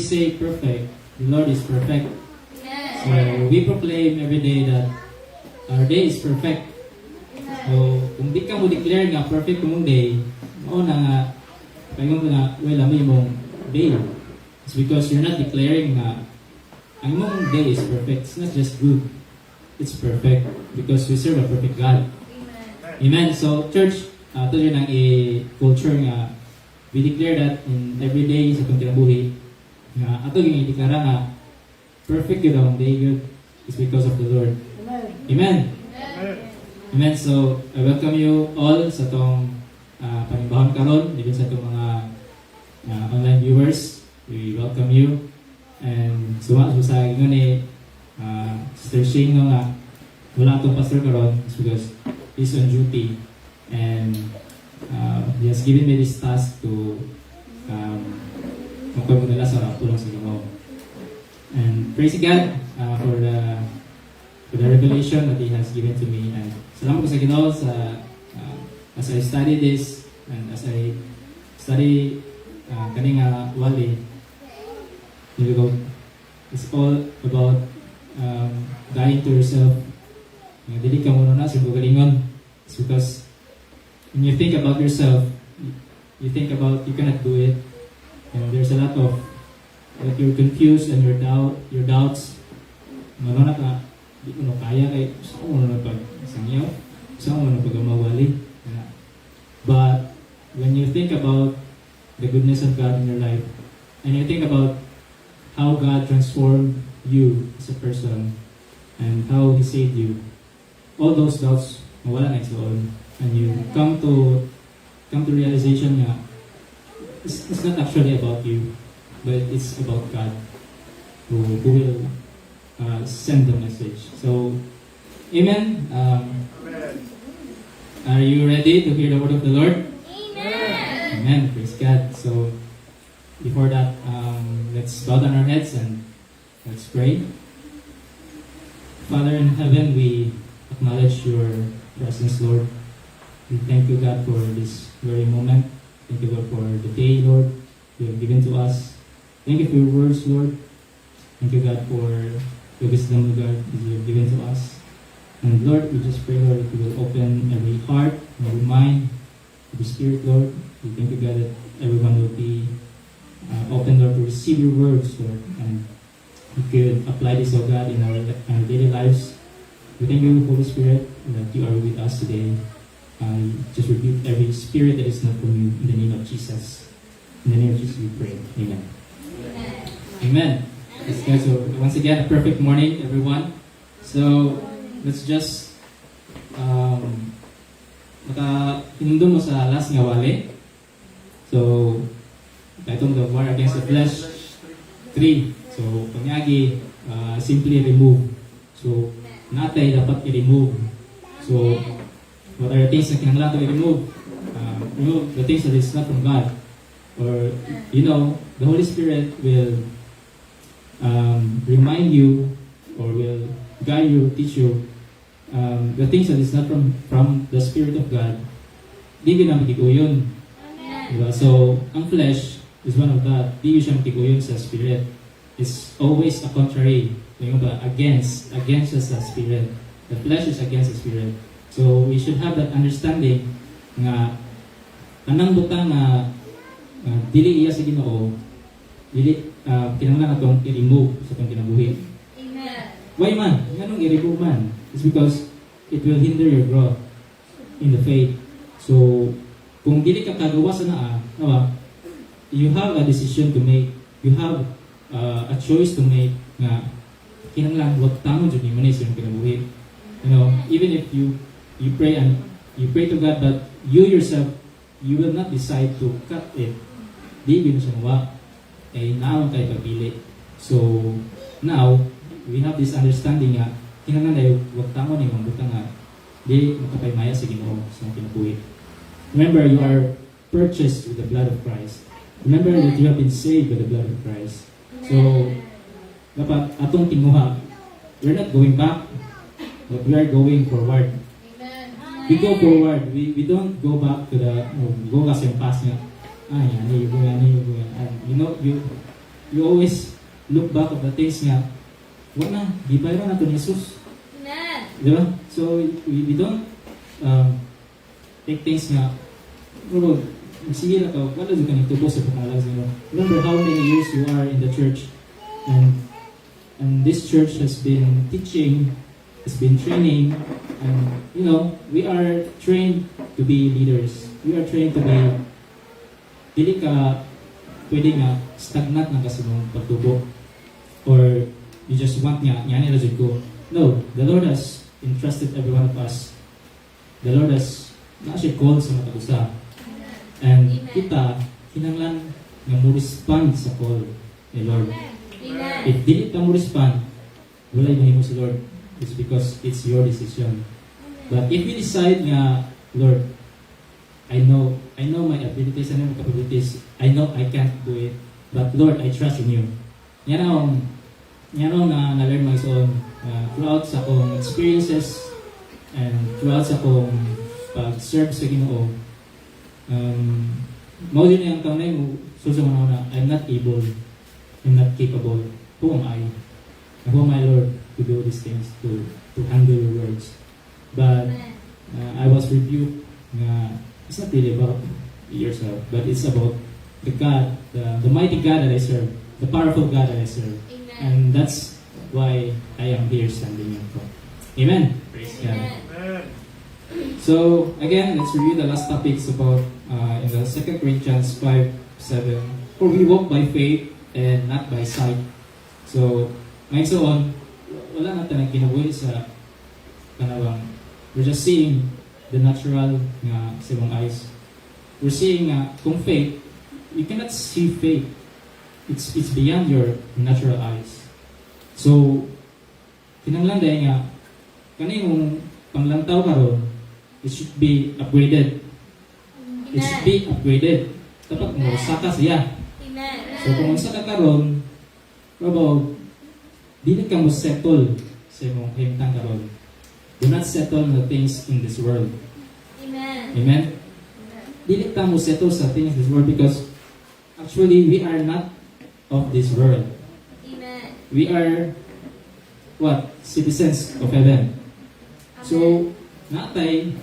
say perfect, the Lord is perfect. Amen. So we proclaim every day that our day is perfect. So kung di ka mo declare nga perfect mong day, oo na nga, paingon ko na, well, ami mong day. It's because you're not declaring na ang mong day is perfect. It's not just good. It's perfect because we serve a perfect God. Amen. So church, ito yun ang culture nga we declare that in every day sa itong kinabuhi nga ato yung i-declara nga perfect yun ang day yun is because of the Lord. Amen. Amen. So I welcome you all sa itong panimbahan karon, even sa itong mga online viewers. We welcome you. And sa ingon ni Sister Shane nga wala itong pastor karon is because he's on duty and he has given me this task to magpapag nila sa tulong sa Ginoo. And praise God for the revelation that He has given to me. And salamat ko sa Ginoo sa as I study this and as I study kaning wali, it's all about dying to yourself. Dili ka muna na sa bugalingon. It's because when you think about yourself, you think about you cannot do it, and there's a lot of like you're confused and your doubts. Manona ka, di ko na kaya kay gusto mo na pag sangyaw, gusto mo na pag mawali. But when you think about the goodness of God in your life, and you think about how God transformed you as a person and how He saved you, all those doubts mawala na ito. And you come to realization nga it's not actually about you, but it's about God who will send the message. So, Amen. Are you ready to hear the word of the Lord? Amen. Amen. Praise God. So, before that, let's bow down our heads and let's pray. Father in heaven, we acknowledge your presence, Lord. We thank you, God, for this very moment. Thank you, God, for the day, Lord, you have given to us. Thank you for your words, Lord. Thank you, God, for the wisdom, God, that you have given to us. And Lord, we just pray, Lord, that you will open every heart, every mind, every spirit, Lord. We thank you, God, that everyone will be open, Lord, to receive your words, Lord. And we could apply this, oh God, in our daily lives. We thank you, Holy Spirit, that you are with us today. I just rebuke every spirit that is not from you in the name of Jesus. In the name of Jesus we pray. Amen. Amen. Yes, guys, so once again, a perfect morning, everyone. So, let's just hinundon mo sa last nga wali. So, itong the war against the flesh 3. So, panyagi, simply remove. So, natay dapat i-remove. So, what are the things na kinahanglan to i-remove? Remove the things that is not from God. Or, the Holy Spirit will remind you or will guide you, teach you the things that is not from the Spirit of God. Di na magtiguyon. Diba? So, ang flesh is one of that. Di siya magtiguyon sa Spirit. It's always a contrary. Against the Spirit. The flesh is against the Spirit. So we should have that understanding nga anang butang nga dili iya sa Ginoo, dili kinahanglan atong i-remove sa atong kinabuhi. Amen. Why man? Nganong i-remove man? It's because it will hinder your growth in the faith. So kung dili ka kagawa sa you have a decision to make. You have a choice to make nga kinahanglan wag tamo jud ni man sa kinabuhi. Even if you pray and you pray to God, but you yourself, you will not decide to cut it. Di na siya mawa. Naon kayo pagpili. So, now, we have this understanding nga, kinahanglan wag tamo ni mambutang nga, di makapaymaya sa Ginoo sa kinabuhi. Remember, you are purchased with the blood of Christ. Remember that you have been saved by the blood of Christ. So, dapat atong tinguha, we're not going back, but we are going forward. We go forward. We don't go back to the go kasi yung past nga. Yan. you always look back of the things nga, wala, di ba yun nato ni Jesus? Amen. Di ba? So, we don't take things nga, bro, sige na ka, wala doon ka nagtubo sa pakalag sa'yo. Remember how many years you are in the church, and this church has been teaching, has been training, and you know, we are trained to be leaders. We are trained to be, dili ka pwede nga stagnant na kasi mong pagtubo, or you just want nga, yan nila dyan ko. No, the Lord has entrusted every one of us. The Lord has actually called sa mga tagusa. And Amen. kita, kinanglan nga mo respond sa call ni Lord. Amen. If dili ka mo respond, wala yung mo sa Lord. It's because it's your decision. But if you decide nga, Lord, I know my abilities, I know my capabilities, I know I can't do it, but Lord, I trust in you. Yan ang na-learn mo sa throughout sa akong experiences and throughout sa akong pag-serve sa Ginoo. Mao din ang taunay mo susunod na I'm not able, I'm not capable. Who am I? Who am I, Lord, to do these things, to handle your words? But I was rebuked na it's not really about yourself, but it's about the God, the mighty God that I serve, the powerful God that I serve. Amen. And that's why I am here standing in front. Amen. Praise God. Amen. So again, let's review the last topics about in the 2 Corinthians 5:7. For we walk by faith and not by sight. So ngayon so on, wala na tayong kinabuhi sa kanawang. We're just seeing the natural nga sa mga eyes. We're seeing kung faith, you cannot see faith. It's beyond your natural eyes. So kinanglan dahil nga kaniyong panglantaw karon, it should be upgraded. It should be upgraded. Dapat mo saka siya. Amen. So kung sa ka karon, probaw dili ka mo settle sa imong himtang karon. Do not settle on the things in this world. Amen. Amen. Dili ka mo settle sa things in this world because actually we are not of this world. Amen. We are what? Citizens of heaven. So, natay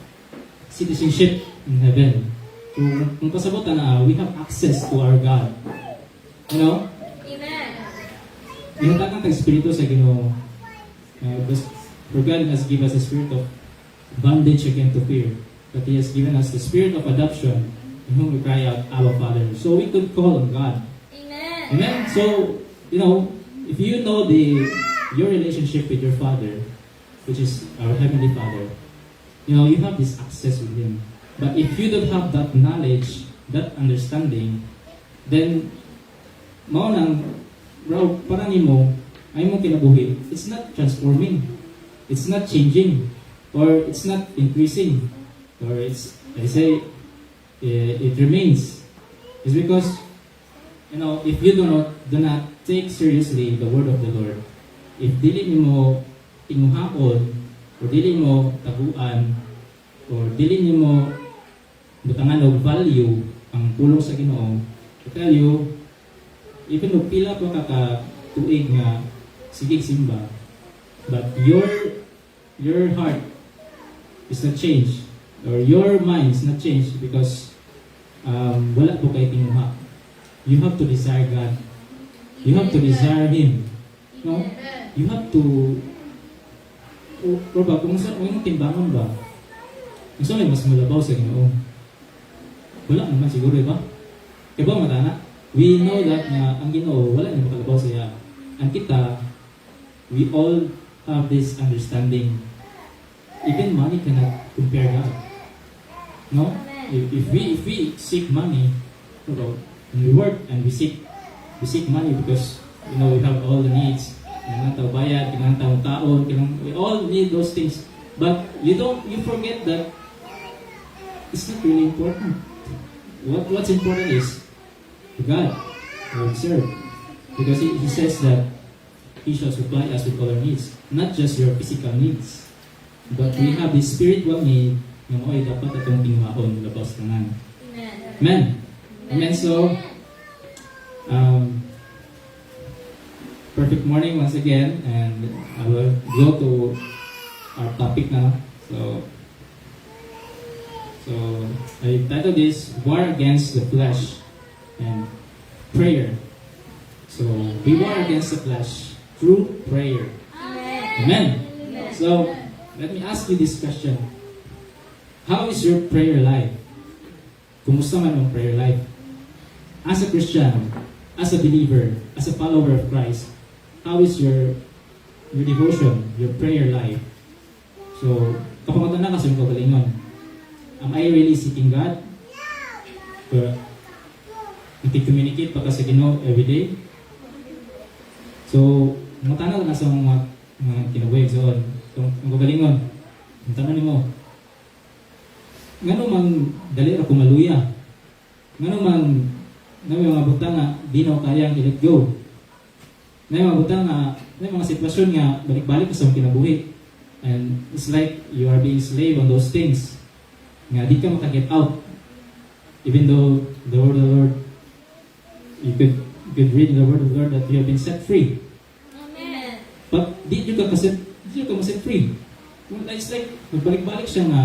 citizenship in heaven. So, kung pasabutan na, we have access to our God. You know? Amen. Ginatakan tag Espiritu sa Ginoo. For God has given us a spirit of bondage again to fear. But He has given us the spirit of adoption in whom we cry out, Abba Father. So we could call on God. Amen. Amen? So, you know, if you know your relationship with your Father, which is our Heavenly Father, you know, you have this access with Him. But if you don't have that knowledge, that understanding, then, mao nang, bro, parang imo, ay mo kinabuhi, it's not transforming. It's not changing. Or it's not increasing. Or it's, I say, it remains. It's because, you know, if you do not take seriously the word of the Lord, if dili nimo tinguhaon, o dili mo taguan, or dili nimo butangan og value ang pulong sa Ginoo, I tell you, even kung pila pa ka tuig nga sige simba, but your heart is not changed, or your mind is not changed because wala po kay tinguha. You have to desire God. You have to desire Him. No? You have to o ba, kung saan yung timbangan ba? Kung saan mas malabaw sa Ginoo? Wala naman siguro, ba? Kaya ba matana? We know that na ang Ginoo, wala na makalabaw siya. Ang kita, we all have this understanding. Even money cannot compare God. No? If we seek money, and we work and we seek money because you know we have all the needs. Kailangan tao bayad, kailangan tao taon, we all need those things. But you forget that it's not really important. What's important is God, who we serve. Because He says that He shall supply us with all our needs. Not just your physical needs. But we have this spiritual need na mo ay dapat atong tingwaon labas tanan. Amen. Amen. Amen. So, perfect morning once again, and I will go to our topic now. So I titled this War Against the Flesh and Prayer. So we war against the flesh through prayer. Amen. So let me ask you this question. How is your prayer life? Kumusta man ang prayer life? As a Christian, as a believer, as a follower of Christ, how is your devotion, your prayer life? So, kapag na kasi yung kagalingon, am I really seeking God? Nag-communicate pa kasi Ginoo everyday? So, matanaw na sa mga kinabuhi doon. So, ang kagalingon, ang tanong mo, ngano mang dali ako maluya? Ngano mang may mga butang nga di na kayang i-let go? May mga butang nga, may mga sitwasyon nga balik-balik sa kinabuhi. And it's like you are being slave on those things. Nga di ka maka-get out. Even though the word of the Lord, you could read in the word of the Lord that you have been set free. Amen. But di ka ma-set free. It's like magbalik-balik siya nga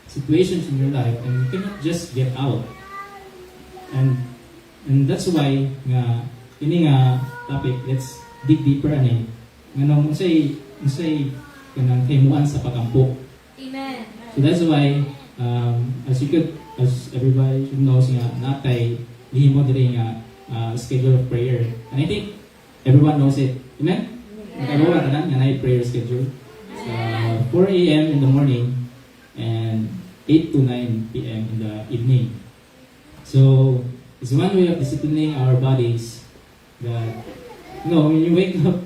situations in your life and you cannot just get out. And that's why nga ini nga topic, let's dig deeper ani. Nganong unsay kanang himuan sa pagampo. Amen. So that's why as everybody should know nga natay lihimo diri nga schedule of prayer. And I think everyone knows it. Amen. Everyone tanan nga nay prayer schedule. 4 a.m. in the morning and 8 to 9 p.m. in the evening. So it's one way of disciplining our bodies that, when you wake up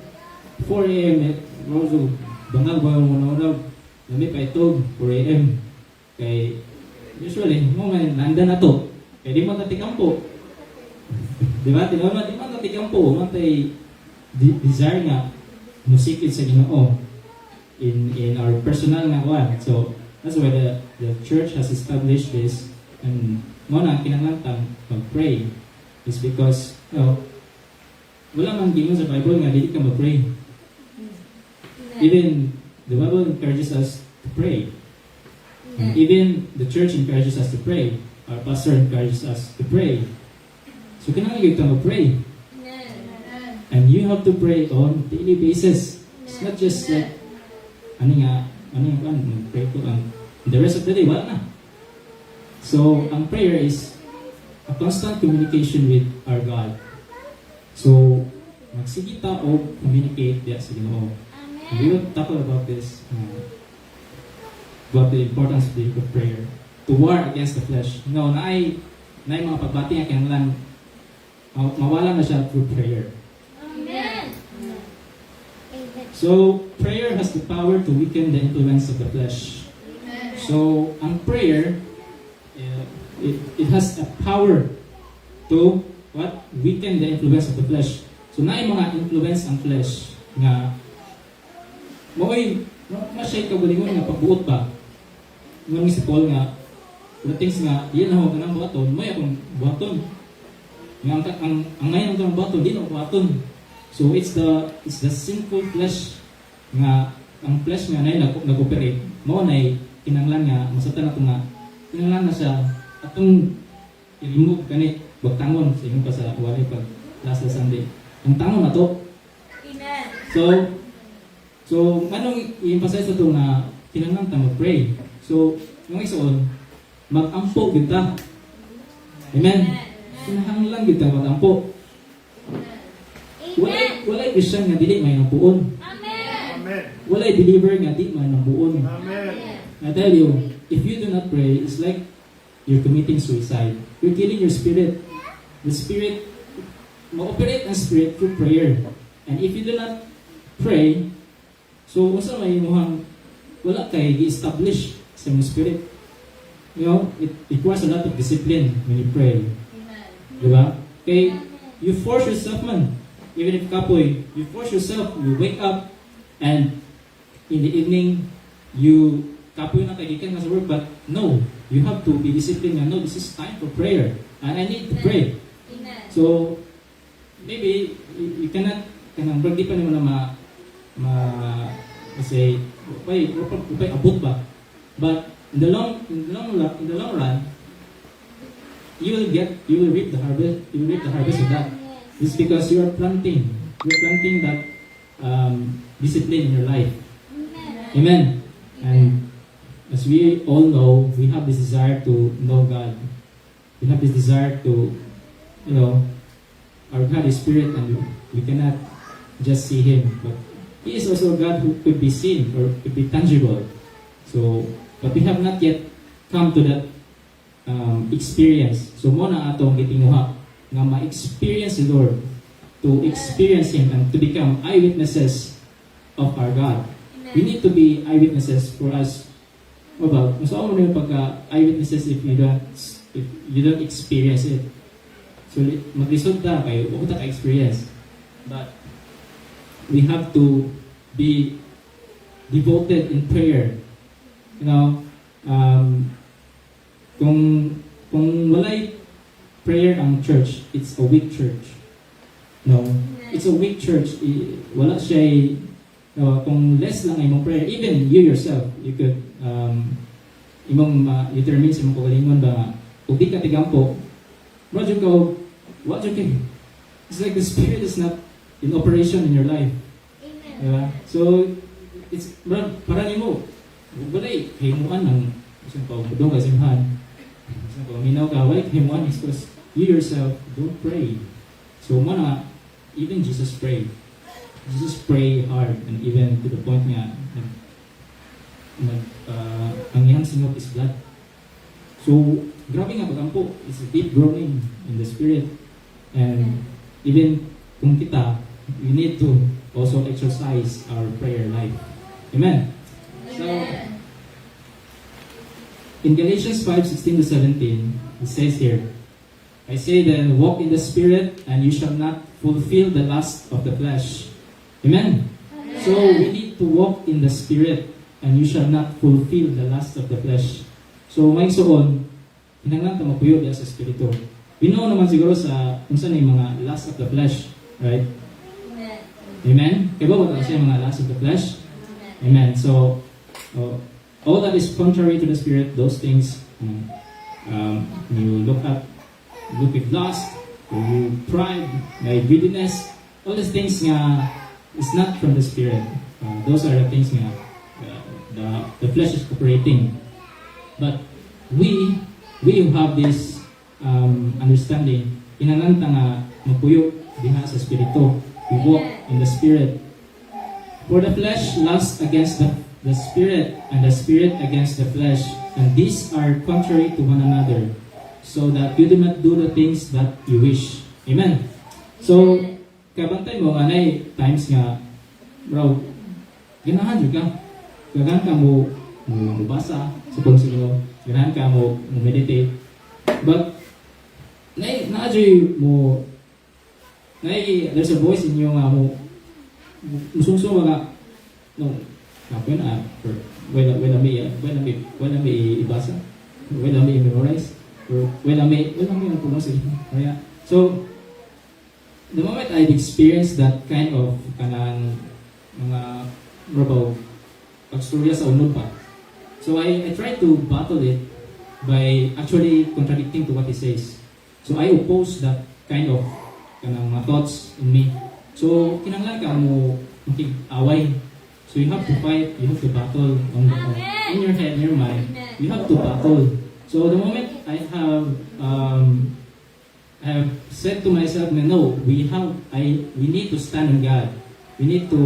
4 a.m. also bangag ba mo na lami pa itog 4 a.m. Kay usually mo man nanda na to kay di man tatikampo. Di ba? Di man tatikampo, man tay desire nga musikid sa Ginoo in our personal nga kuan. So that's why the church has established this, and mo na kinahanglan mag-pray is because wala man gingon sa Bible nga dili ka mag-pray. Even the Bible encourages us to pray. And even the church encourages us to pray. Our pastor encourages us to pray. So kinahanglan ka mag-pray. And you have to pray on daily basis. It's not just like mag-pray ko the rest of the day, wala na. So, ang prayer is a constant communication with our God. So, magsigita o communicate diya sa Ginoo. And we will talk about this, about the importance of prayer. To war against the flesh. Naay mga pagbati nga kinahanglan mawala na siya through prayer. Amen. So, prayer has the power to weaken the influence of the flesh. So, ang prayer, it has a power to weaken the influence of the flesh. So, naay mga influence ang flesh nga masay kagalingon nga pagbuot ba? Nung si Paul nga, the things nga, diyan ako ka ng buhaton, may akong buhaton. Ang ngayon ang buhaton, di na buhaton. So, it's the sinful flesh nga, ang flesh nga na nag-operate, mo na kinanglan nga, masata na ito nga, kinanglan na siya, atong i-remove ganit, bagtangon sa inyo pa sa wali pag last Sunday. Ang tangon na to. Amen. So anong i-emphasize ito na kinanglan ta mag-pray. So, yung isoon, mag-ampo kita. Amen. Kinahanglan kita mag-ampo. Walay Christian nga dili may nampuon. Amen. Walay believer nga di may nampuon. Amen. I tell you, if you do not pray, it's like you're committing suicide. You're killing your spirit. The spirit, ma-operate ang spirit through prayer. And if you do not pray, so unsa may imuhang wala kay gi-establish sa imong spirit. It requires a lot of discipline when you pray. Diba? Okay, you force yourself man. Even if kapoy, you force yourself, you wake up, and in the evening, you kapoy na kagikan nga sa work, but no, you have to be disciplined. No, this is time for prayer, and I need to pray. Amen. So, maybe you cannot kanang di pa nimo na kasi upay abot ba, but in the long run you will reap the harvest of that. It's because you are planting that discipline in your life. Amen. And as we all know, we have this desire to know God. We have this desire to, our God is spirit, and we cannot just see Him, but He is also a God who could be seen or could be tangible. So, but we have not yet come to that experience. So, mo na atong gitinguha nga ma-experience the Lord, to experience Him and to become eyewitnesses of our God. We need to be eyewitnesses for us. About, so mo na yung pagka-eyewitnesses if you don't experience it. So, maglisod ta kayo, huwag ta ka-experience. But, we have to be devoted in prayer. Kung walay prayer ang church, it's a weak church. No, it's a weak church. Wala siya, kung less lang imong prayer, even you yourself, you could, imong determine sa imong kagalingon ba, kung di ka tigampo, what you it's like the Spirit is not in operation in your life. Diba? So, it's, para nimo, walay, himuan ng, isang pagdong ka simhan, isang pagminaw ka, walay himuan is because you yourself don't pray. So, even Jesus prayed. Jesus prayed hard, and even to the point nga, ang iyang singot is blood. So, grabe nga pagampo, it's a deep groaning in the Spirit. And even kung kita, we need to also exercise our prayer life. Amen? So, in Galatians 5:16-17, it says here, I say then, walk in the Spirit, and you shall not fulfill the lust of the flesh. Amen? So, we need to walk in the Spirit, and you shall not fulfill the lust of the flesh. So, may suon, hinanglan ta mapuyo diya sa Espiritu. We know naman siguro sa kung saan yung mga lust of the flesh, right? Amen? Kaya ba wala siya yung mga lust of the flesh? Amen. So, all that is contrary to the Spirit, those things, you look with lust, or you pride, may greediness, all these things nga is not from the Spirit. Those are the things nga the flesh is operating. But we who have this understanding, inananta nga mapuyo diha sa Espiritu. We walk in the Spirit. For the flesh lusts against the Spirit, and the Spirit against the flesh, and these are contrary to one another, so that you do not do the things that you wish. Amen. So, kabantay mo, anay times nga, bro, ganahan yun ka. Ganahan ka mo basa sa konsulo. Ganahan ka mo meditate. But, there's a voice in you nga mo, musungsong mga, no, kapin wala may ibasa, wala may memorize, or wala may napulang sa inyo. Kaya, so, the moment I've experienced that kind of kanang mga pagstorya sa unod pa, so I try to battle it by actually contradicting to what he says. So I oppose that kind of kanang mga thoughts in me. So kinanglan ka mo makig-away. So you have to fight, you have to battle in your head, in your mind. You have to battle. So the moment I have said to myself, no, we need to stand on God. We need to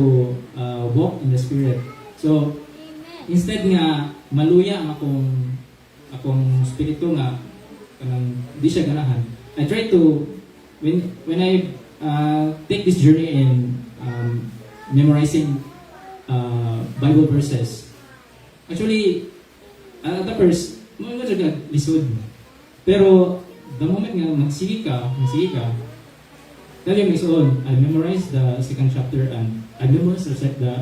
walk in the Spirit. So instead nga maluya ang akong spirito nga kanang di siya ganahan. I try to when I take this journey in memorizing Bible verses. Actually, at the first, mga siya lisod. Pero the moment nga magsige ka, dahil yung isoon, I memorized the second chapter and I memorized the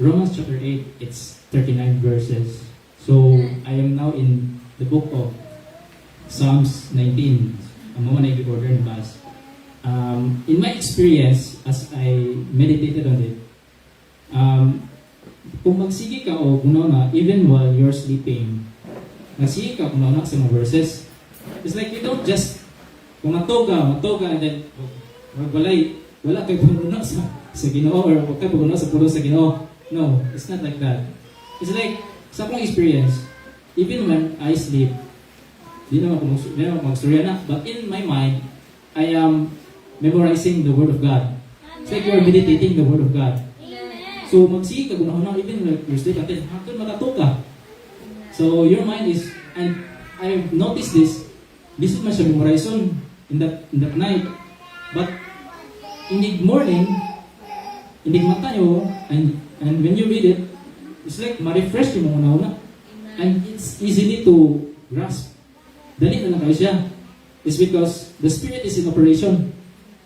Romans chapter 8. It's 39 verses. So I am now in the book of Psalms 19. Ang mga na-order ni Bas. in my experience, as I meditated on it, kung magsige ka o kuno na, even while you're sleeping, magsige ka kuno na sa mga verses. It's like you don't just, kung matoga, and then, wala kay puno sa Ginoo or wag kay puno sa puno sa Ginoo. No, it's not like that. It's like, sa akong experience, even when I sleep, di naman ako magstorya na, but in my mind, I am memorizing the Word of God. It's like you're meditating the Word of God. Amen. So, magsige ka kung na, even like you're sleep, until makatuka. So, your mind is, and I've noticed this is man siya memorization in that night. But, in the morning, in the mata nyo, and when you read it, it's like ma-refresh yung mga una-una. And it's easily to grasp. Dali na lang kayo siya. It's because the Spirit is in operation.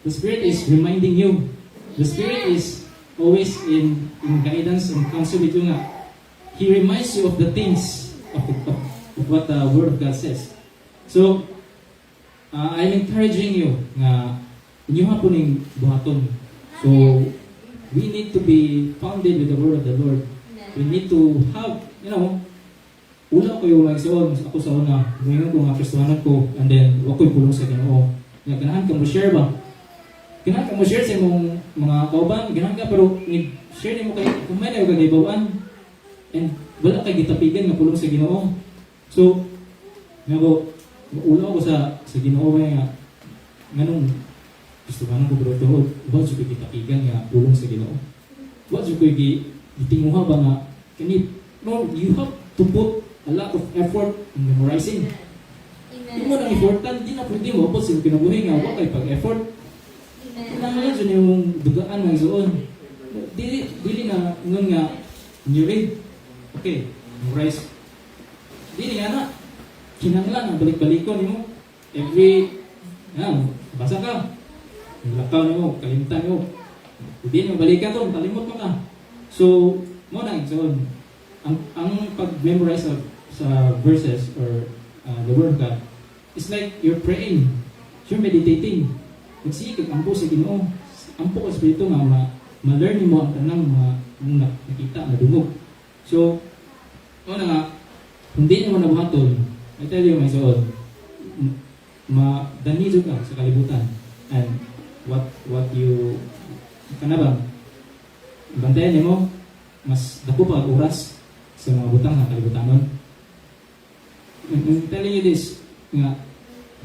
The Spirit is reminding you. The Spirit is always in guidance and counsel with you nga. He reminds you of the things of what the Word of God says. So, I'm encouraging you nga inyo hapon yung buhaton. So, we need to be founded with the Word of the Lord. We need to have, una ko yung magsuon, ako sa una, ngayon ko nga Kristohanan ko, and then wako'y pulong sa Ginoo. Ganahan ka mo share ba? Ganahan ka mo share sa imong mga kauban, ganahan ka, pero share ni mo kay, kung may na yung kagaybawan, and wala kay gitapigan nga pulong sa Ginoo. So, una ko sa Ginoo nga, nganong Kristohanan ko, pero ito, wala siya ko'y gitapigan nga pulong sa Ginoo. Wala siya ko'y gitinguha ba nga, no, you have to put a lot of effort in memorizing. Yung mo nang effortan, di na pwede mo, sa kinabuhi nga, wala kayo pag-effort. Kailangan yun yung dugaan ng isoon. Dili na, ngun nga, you read, okay, memorize. Dili nga na, kinanglan, ang balik-balikon mo. Basa ka, lakaw mo, kalimtan mo. Hindi mo balikan to, talimot mo ka. So, mo na isoon. Ang pag-memorize sa verses or the Word of God, it's like you're praying, you're meditating. Magsigig ampo sa Ginoo, ampo ka Espiritu nga ma-learn mo ang tanang mga nakita, nadungog. So, una nga, hindi nyo nabuhaton, I tell you my soul, madanido ka sa kalibutan. And what you, kanabang, bantayan mo, mas dako pa ang oras sa mga butang na kalibutanon. I'm telling you this, nga,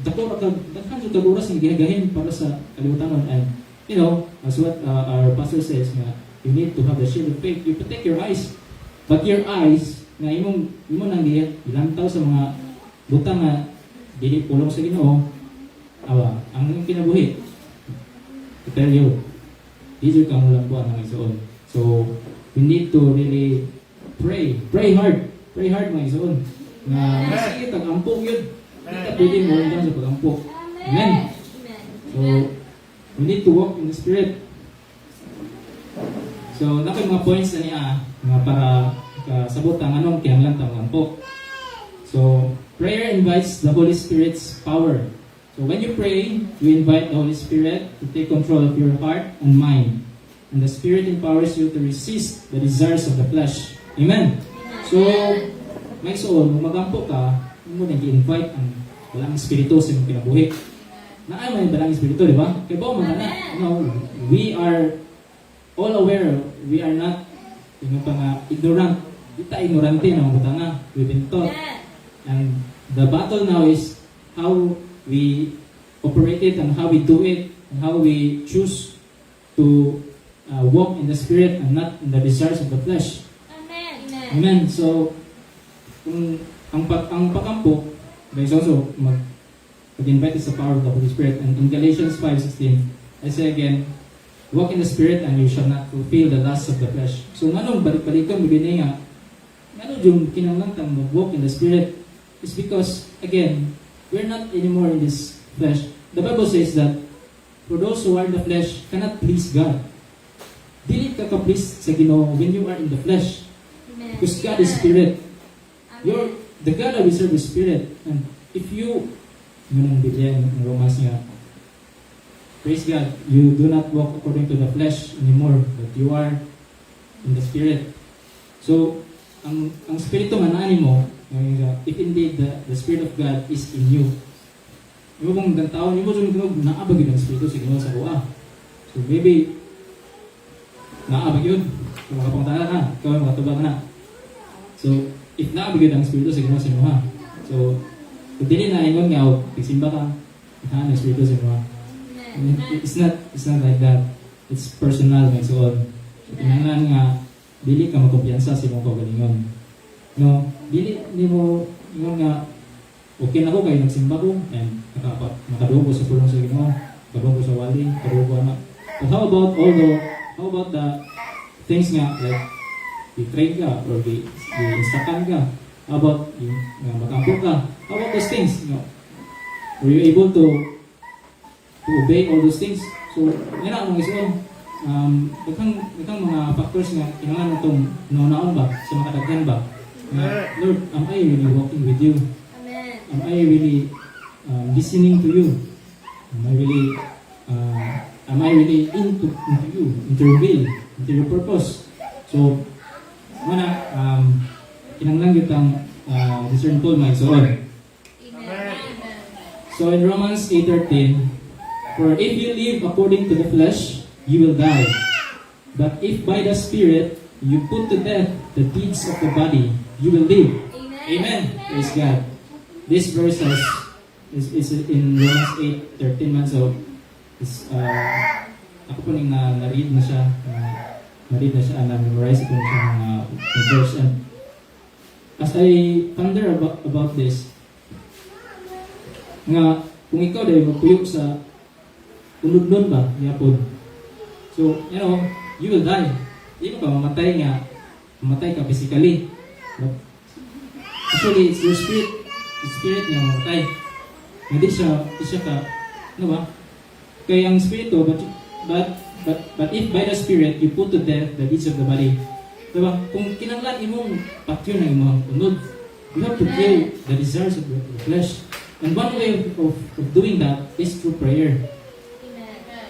dako dakhan sa oras ng gihagahin para sa kalibutanon. And, as what our pastor says, nga, you need to have the shield of faith. You protect your eyes. But your eyes, nga imong nang ilantaw sa mga butang nga, dili pulong sa Ginoo, ang kinabuhi, I tell you, dili ka mo lang po ang nangisuon. So, we need to really pray hard mga isuon. Nga sige tag-ampo yun. Hindi ka pwede mo lang sa pag-ampo. Amen. So, we need to walk in the Spirit. So, nakoy mga points na niya nga para kasabot ang anong kinahanglan ta mag-ampo. So, prayer invites the Holy Spirit's power. So, when you pray, you invite the Holy Spirit to take control of your heart and mind. And the Spirit empowers you to resist the desires of the flesh. Amen. So, may soon, kung magampo ka, mo nag-i-invite ang walang espiritu sa iyong kinabuhi. Naay man yung walang espiritu, di ba? Kaya ba, we are all aware, we are not, ignorant. Kita ignorante na mga butanga. We've been taught. And the battle now is how we operate it and how we do it and how we choose to walk in the Spirit and not in the desires of the flesh. Amen. So, kung ang pagkampo, guys, also mag-invite is the power of the Holy Spirit. And in Galatians 5:16, I say again, walk in the Spirit and you shall not fulfill the lusts of the flesh. So, nganong balik-balikan mo din nga, nganong yung kinangantang mag-walk in the Spirit is because, again, we're not anymore in this flesh. The Bible says that for those who are in the flesh cannot please God. Dili ka ka-please sa Ginoo when you are in the flesh. Because God is Spirit. The God that we serve is Spirit. And if you, yun ang Biblia, yung Romans niya, praise God, you do not walk according to the flesh anymore, but you are in the Spirit. So, ang Espiritu man ani mo, if indeed the Spirit of God is in you, yung kung taon, yung kung naabag yun ang Espiritu sa Ginoo sa kuha. So maybe, naabag yun. Kung makapunta ka, ikaw yung makatubang na. So, if naabag yun ang Espiritu sa Ginoo sa kuha. So, kung dili na ingon nga, pagsimba ka, haan ang Espiritu sa kuha. It's not like that. It's personal, may suon. So, tinangan nga, dili ka makumpiyansa sa imong kaugalingon. No, dili mo ingon nga okay na ko kay nagsimba ko and nakadugo sa pulong sa Ginoo, nakadugo sa wali, nakadugo anak. But how about the things nga like i-train ka or i-instakan ka? How about makampo ka? How about those things? You know, were you able to obey all those things? So, yan ang isuon. Daghang mga factors nga kinahanglan natong naon ba sa makadaghan ba? Lord, am I really walking with you? Amen. Am I really listening to you? Am I really into you, into your will, into your purpose? So, kinahanglan gyud ang discernful mind so on. Amen. So in Romans 8:13, for if you live according to the flesh, you will die. But if by the Spirit you put to death the deeds of the body, you will live. Amen. Praise God. This verse is in Romans 8:13 man. So, ako po nang na-read na siya, na-memorize ko na verse. And as I ponder about this, nga kung ikaw dahil magpuyok sa unod-nun ba, yapon. So, you will die. Hindi ka mamatay ka physically. But actually, it's your spirit na mamatay. Hindi siya ka, ano ba? Kaya ang spirito, but if by the Spirit, you put to death the deeds of the body, diba? Kung kinanglan imong patyon ng imong unod, you have to kill the desires of the flesh. And one way of doing that is through prayer.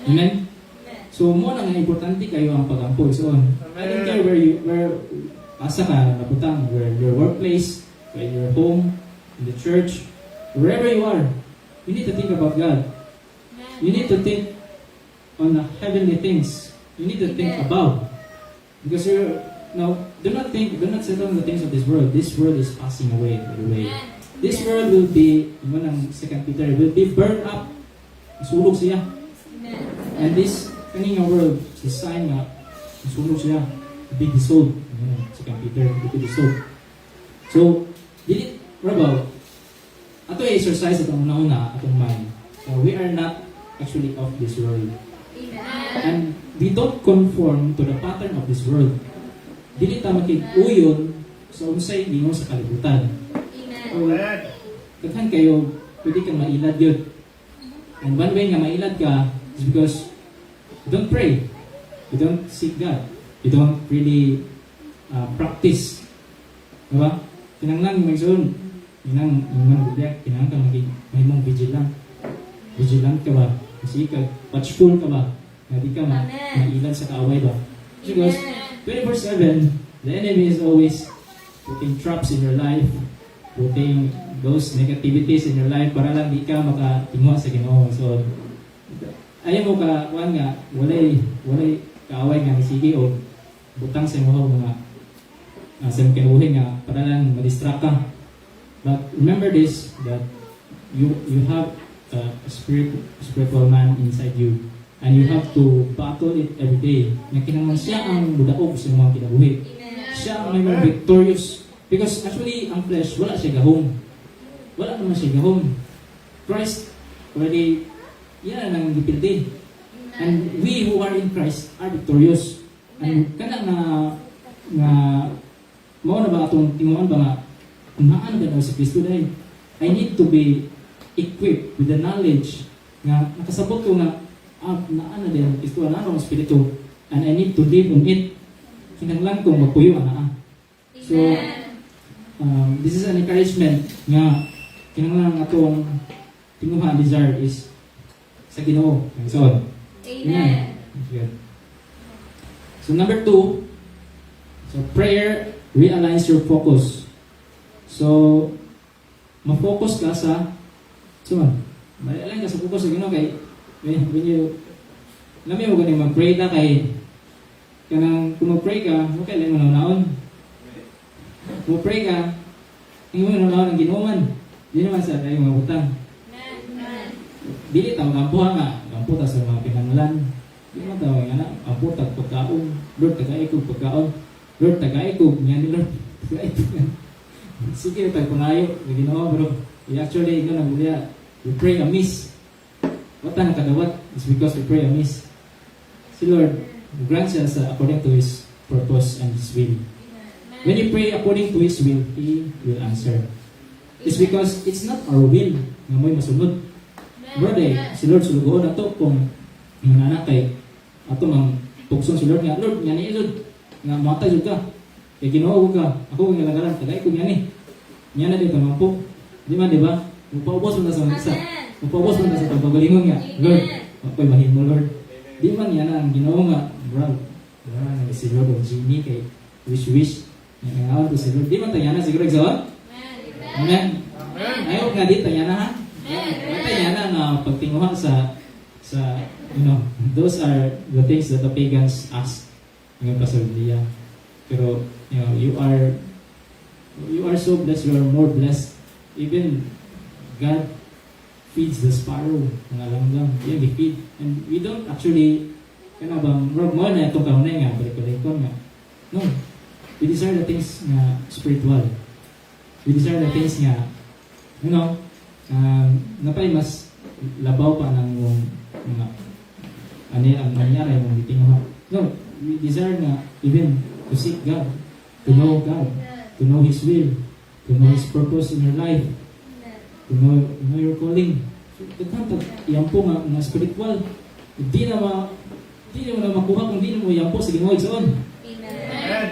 Amen? So, mo na nga importante kayo ang pag-ampol. So, I don't care where asa ka, naputang, where your workplace, where your home, in the church, wherever you are, you need to think about God. You need to think on the heavenly things. You need to think above. Because do not settle on the things of this world. This world is passing away, by the way. This world will be, yun ang 2 Peter, will be burned up. Sulog siya. And this kaninga world, is a sign na sulog siya. To be dissolved. 2 Peter, to be dissolved. So, Rabaw, ato exercise itong una-una, atong mind. So, we are not actually of this world. And we don't conform to the pattern of this world. Dili ta makig-uyon sa unsay gingon sa kalibutan. So, daghan kayo, pwede kang mailad yun. And one way nga mailad ka is because you don't pray. You don't seek God. You don't really practice. Diba? Kinanglan may zone. Kinanglan ka maging vigilant. Vigilant ka ba? Kasi watchful ka ba? Na di ka mailad sa kaaway ba? Because 24/7, the enemy is always putting traps in your life, putting those negativities in your life para lang di ka makatingwa sa Ginoo. So, ayaw mo kuan nga, walay kaaway nga sige o butang sa imong mga sa kinuhin nga para lang ma-distract ka. But remember this, that you have a spiritual man inside you, and you have to battle it every day. Nga kinahanglan siya ang budaog sa mga kinabuhi. Siya ang may victorious. Because actually, ang flesh, wala siya gahom. Wala naman siya gahom. Christ already, yan ang gipildi. And we who are in Christ are victorious. And kana nga mao na ba atong tinguan ba nga naan ba si Kristo dahil I need to be equipped with the knowledge nga nakasabot ko nga naan na din ang Kristo, naan ang Espiritu, and I need to live on it. Kinahanglan kong magpuyo ana. So this is an encouragement nga kinahanglan atong tinguhan desire is sa Ginoo. So, Amen. good. So number 2, so prayer realigns your focus. So, ma-focus ka sa ma-realign ka sa focus sa Ginoo kay when you lami mo ganing mag-pray ta kay kanang kung mag-pray ka, mo kailan mo naon. Mag-pray ka, hindi mo naon ang Ginoo man. Di naman sa tayo mga butang. Amen. Dili ta magampuha nga, gampo ta sa mga pinanglan. Di mo tawag nga na, ampo tag pagkaon, Lord tagaikog pagkaon, Lord tagaikog, niya ni Lord, tagaikog. Sige, tayo punayo, ginawa bro. Actually, ikaw na muli, we pray amiss. What na nakadawat is because we pray amiss. Si Lord, grants us according to His purpose and His will. When you pray according to His will, He will answer. It's because it's not our will nga mo'y masunod. Brother, si Lord sulugoon na to kung nanana kay ato mang tukson si Lord nga, Lord, nga ni Lord, nga matay jud ka. Kay Ginoo ka, ako nga nagalan, tagay ko nga ni. Nya na dito mampo. Di man, di ba? Mupaubos mo na sa isa. Mupaubos mo na sa pagpagalingon nga. Lord, ako'y mahimo, Lord. Di man yan ang Ginoo nga, bro. Nga si Lord o genie kay wish. Nga ko si Lord. Di man tayo na siguro exawan? Amen. Ayaw nga dito yan na ha. Wala yan na nga pagtinguhan sa those are the things that the pagans ask ng pasabliya. Pero you are so blessed, you are more blessed. Even God feeds the sparrow. Mga lang. Yan, they feed. And we don't actually mo na itong kahunay nga, balik-balikon nga. No. We desire the things nga spiritual. We desire the things nga, napay mas labaw pa ng mga ang nangyari mong itinguha. No, we desire nga even to seek God, to know God, to know His will, to know His purpose in your life, to know your calling. So, tagkantag, iyampo nga spiritual. Hindi mo na makuha kung di mo iyampo sa Ginoo igsoon. Amen.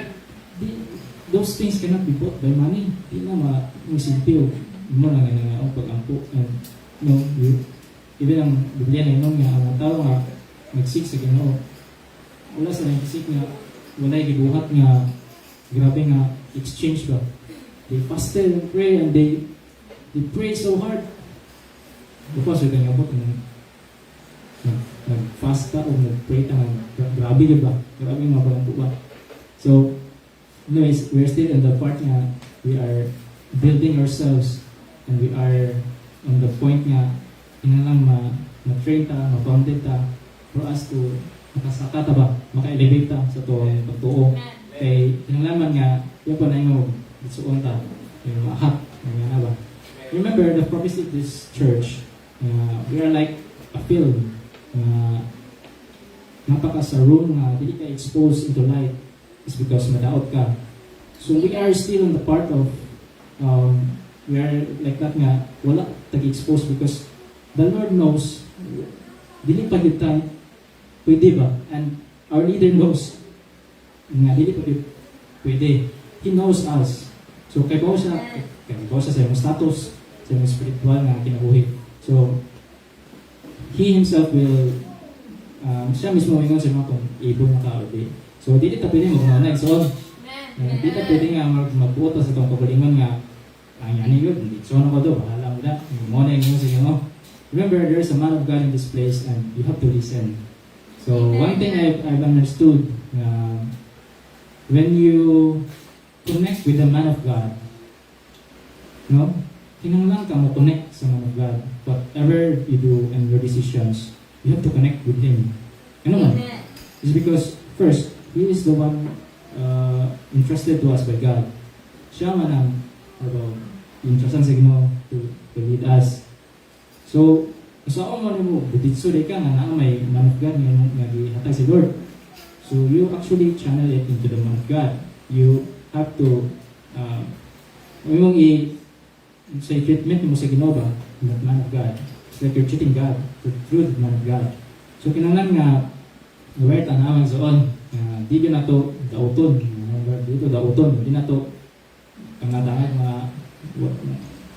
Those things cannot be bought by money. Di na ma-simpiw mo na nga pag-ampo. Even ang Biblia na yun nga, ang tao nga nagsik sa Ginoo. Wala sa nagsik nga, wala'y gibuhat nga, grabe nga, exchange ba. They fasted and pray and they pray so hard. Because yun nga po, nag-fast ka o nag-pray ka, grabe yun ba? Grabe nga pa ba? So, anyways, we're still in the part nga, we are building ourselves and we are on the point nga, inalang ma-train ta, ma-founded ta, for us to makasaka ta ba, maka-elevate ta sa tuwang pagtuo. Kay, inalaman nga, yung po na yung itsuon ta, yung mahat, nga ba. Remember, the prophecy of this church, we are like a film, napaka sa room nga, hindi ka exposed into light, is because madaot ka. So we are still in the part of, we are like that nga, wala tag-expose because the Lord knows, dili pa yun tayo, pwede ba? And our leader knows, nga dili pa yun, pwede. He knows us. So kaya ba siya sa iyong status, sa iyong spiritual nga kinabuhi. So, He Himself will, siya mismo ingon sa mga kung able na ka or di. So, dili ta pwede mag-manag. So, dili ta pwede nga magbuota sa itong kabalingon nga, ang yan yun, so ano ko do, bahala mo na, mo na yung music mo. Remember, there's a man of God in this place and you have to listen. So, one thing I've understood, when you connect with the man of God, kinanglan ka mo connect sa man of God. Whatever you do and your decisions, you have to connect with Him. Ano man? It's because, first, He is the one entrusted to us by God. Siya man ang entrustan sa Ginoo to lead us. So, saan mo buditso di ka nga may man of God nga gihatag si Lord. So, you actually channel it into the man of God. You have to yung say treatment mo sa Ginoo ba, the man of God. It's like you're treating God through the man of God. So, kinanglan nga aware tanawang zoon. Di ka na to dauton. Dito dauton. Di na to kangadangag mga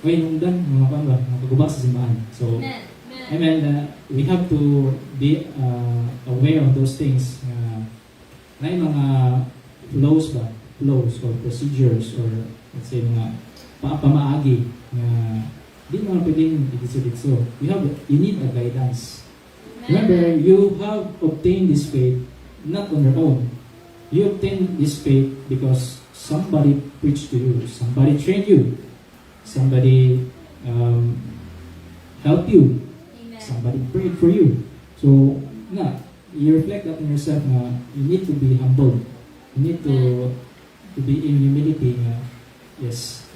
way nungdan, mga pang ba, mga pagubak sa simbahan. So, Amen. We have to be aware of those things. Na yung mga flows or procedures or let's say mga pamaagi na di mo pwedeng iditso-ditso. You need a guidance. Remember, you have obtained this faith not on your own. You obtained this faith because somebody preached to you, somebody trained you, somebody helped you, somebody prayed for you. So, you reflect that in yourself na you need to be humble. You need to be in humility. Yes,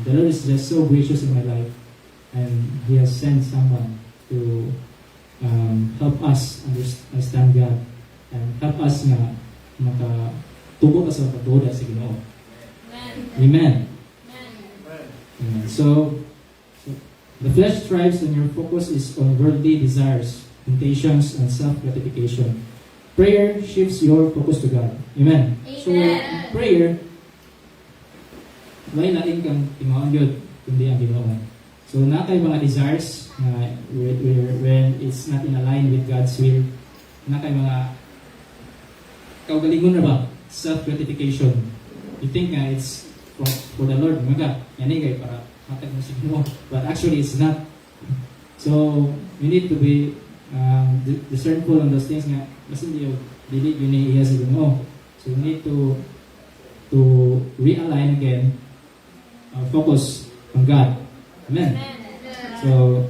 the Lord is just so gracious in my life, and He has sent someone to help us understand God and help us nga makatubo ka sa pagduda sa Ginoo. Amen. Amen. So the flesh thrives when your focus is on worldly desires, temptations, and self-gratification. Prayer shifts your focus to God. Amen. So in prayer, may lain kang timaon yun, kundi ang Ginoo. So na kay mga desires when it's not in line with God's will, na kay mga kaugalingon na ba? Self-gratification. You think it's for the Lord, mga yan kay para matag mo sa Ginoo. But actually it's not. So we need to be discernful on those things nga kasi dili yun iya sa Ginoo. So we need to realign again our focus on God. Amen. So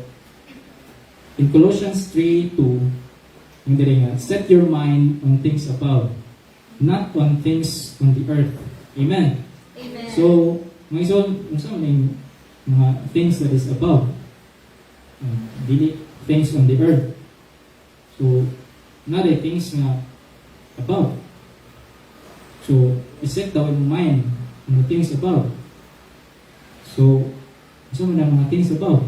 in Colossians 3:2, yung diri nga, set your mind on things above, not on things on the earth. Amen. So mga mga things that is above, dili things on the earth. So not the things nga above. So you set our mind on the things above. So man ang mga things above.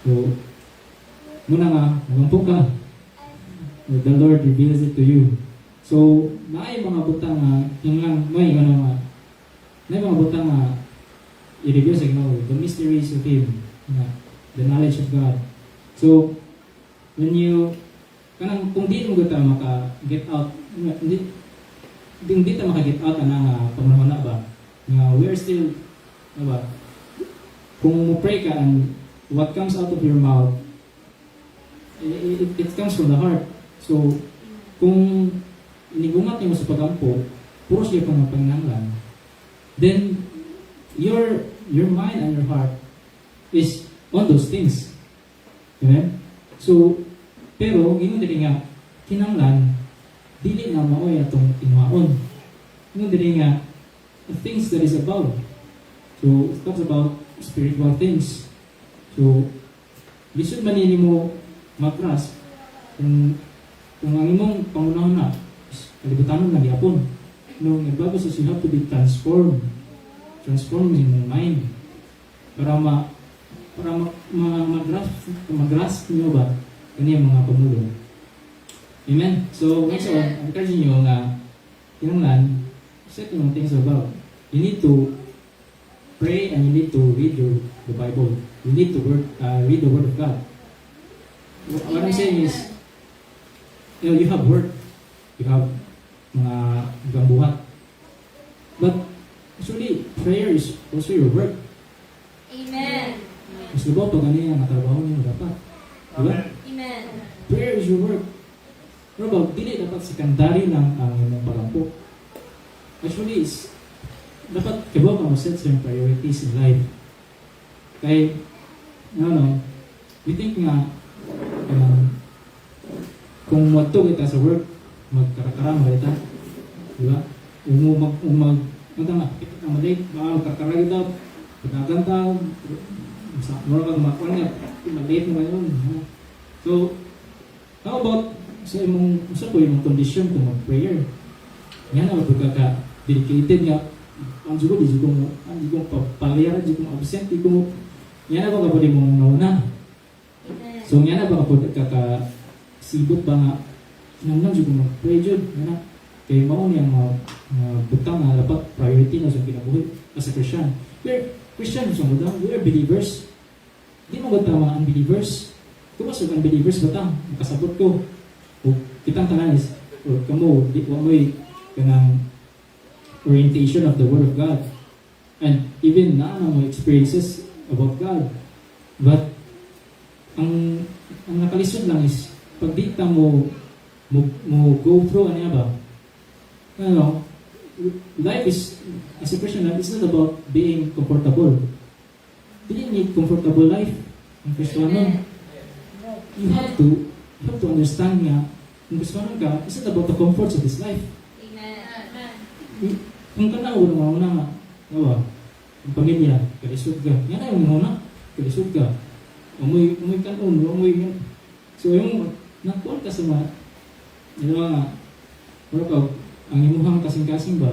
So muna nga magampong ka, the Lord reveals it to you. So naay mga butang nga may mga butang nga i-reveal sa Ginoo, the mysteries of Him, the knowledge of God. So when you kung di mo gata maka-get out, hindi ta maka-get out na panahon na ba? We are still, ba? Kung mo pray ka and what comes out of your mouth, it comes from the heart. So kung inigumat mo sa pagampo, puro siya pang pangnanglan, then your mind and your heart is on those things. Amen? So, pero, ingon dili nga, kinanglan, dili na maoy atong tinuaon. Ingon dili nga, the things that is above. So, it talks about spiritual things. So, lisod man yun mo mag-grasp, kung ang imong pangunahon na, kalibutanon na gihapon. No, nagbago says you have to be transformed. Transform in your mind. Para mag-grasp nyo ba ganyan mga pamulong. Amen? So, next one, I'm encouraging nyo nga kinanglan, set yung things above. You need to pray and you need to read the Bible. You need to read the Word of God. What I'm saying is, you have work. You have mga gambuhat. But actually, prayer is also your work. Amen. Mas lubaw pag ano yung trabaho niyo dapat. Diba? Amen. Prayer is your work. Pero ba, dili dapat secondary lang ang imong pagampo. Actually, dapat kabaw ka mo-set sa priorities in life. Kaya, we think nga, kung magto kita sa work, magkarakara mo kita. Diba? Kita ka malate, baka magkarakara kita, pagkaganta, mura kang makuha niya, malate mo ngayon. So, how about sa imong condition kung mag-prayer? Yan na, pagkaka-dedicated nga, ang siguro, di ko papalayara, di ko absent, di ko, yan na ba kapag mong nauna? So, yan na ba kapag kakasibot ba nga, kinamnan, di ko mag-pray dyan, yan na. Kaya maon yung butang na dapat priority na sa kinabuhi as a Christian. We're Christians, we are believers. Di mo ganda mga unbelievers. Kumas ang believers ba ta? Makasabot ko. O kitang tanan is, o kamo, di wa mo'y kanang orientation of the Word of God. And even na mo experiences about God. But ang nakalisod lang is pag di ta mo go through ano ba? Ano, life is, as a Christian life, it's not about being comfortable. Do you need comfortable life? Ang Kristiyano, you have to understand nga, kung Kristiyano ka, it's not about the comforts of this life. Amen. Kung kanaw ng mga nga, ang pamilya, kalisod ka. Yan na yung muna, kalisod ka. Umoy kanon, umoy yan. So yung, nakuha ka sa mga, yun nga, pero ka, ang imuhang kasing-kasing ba,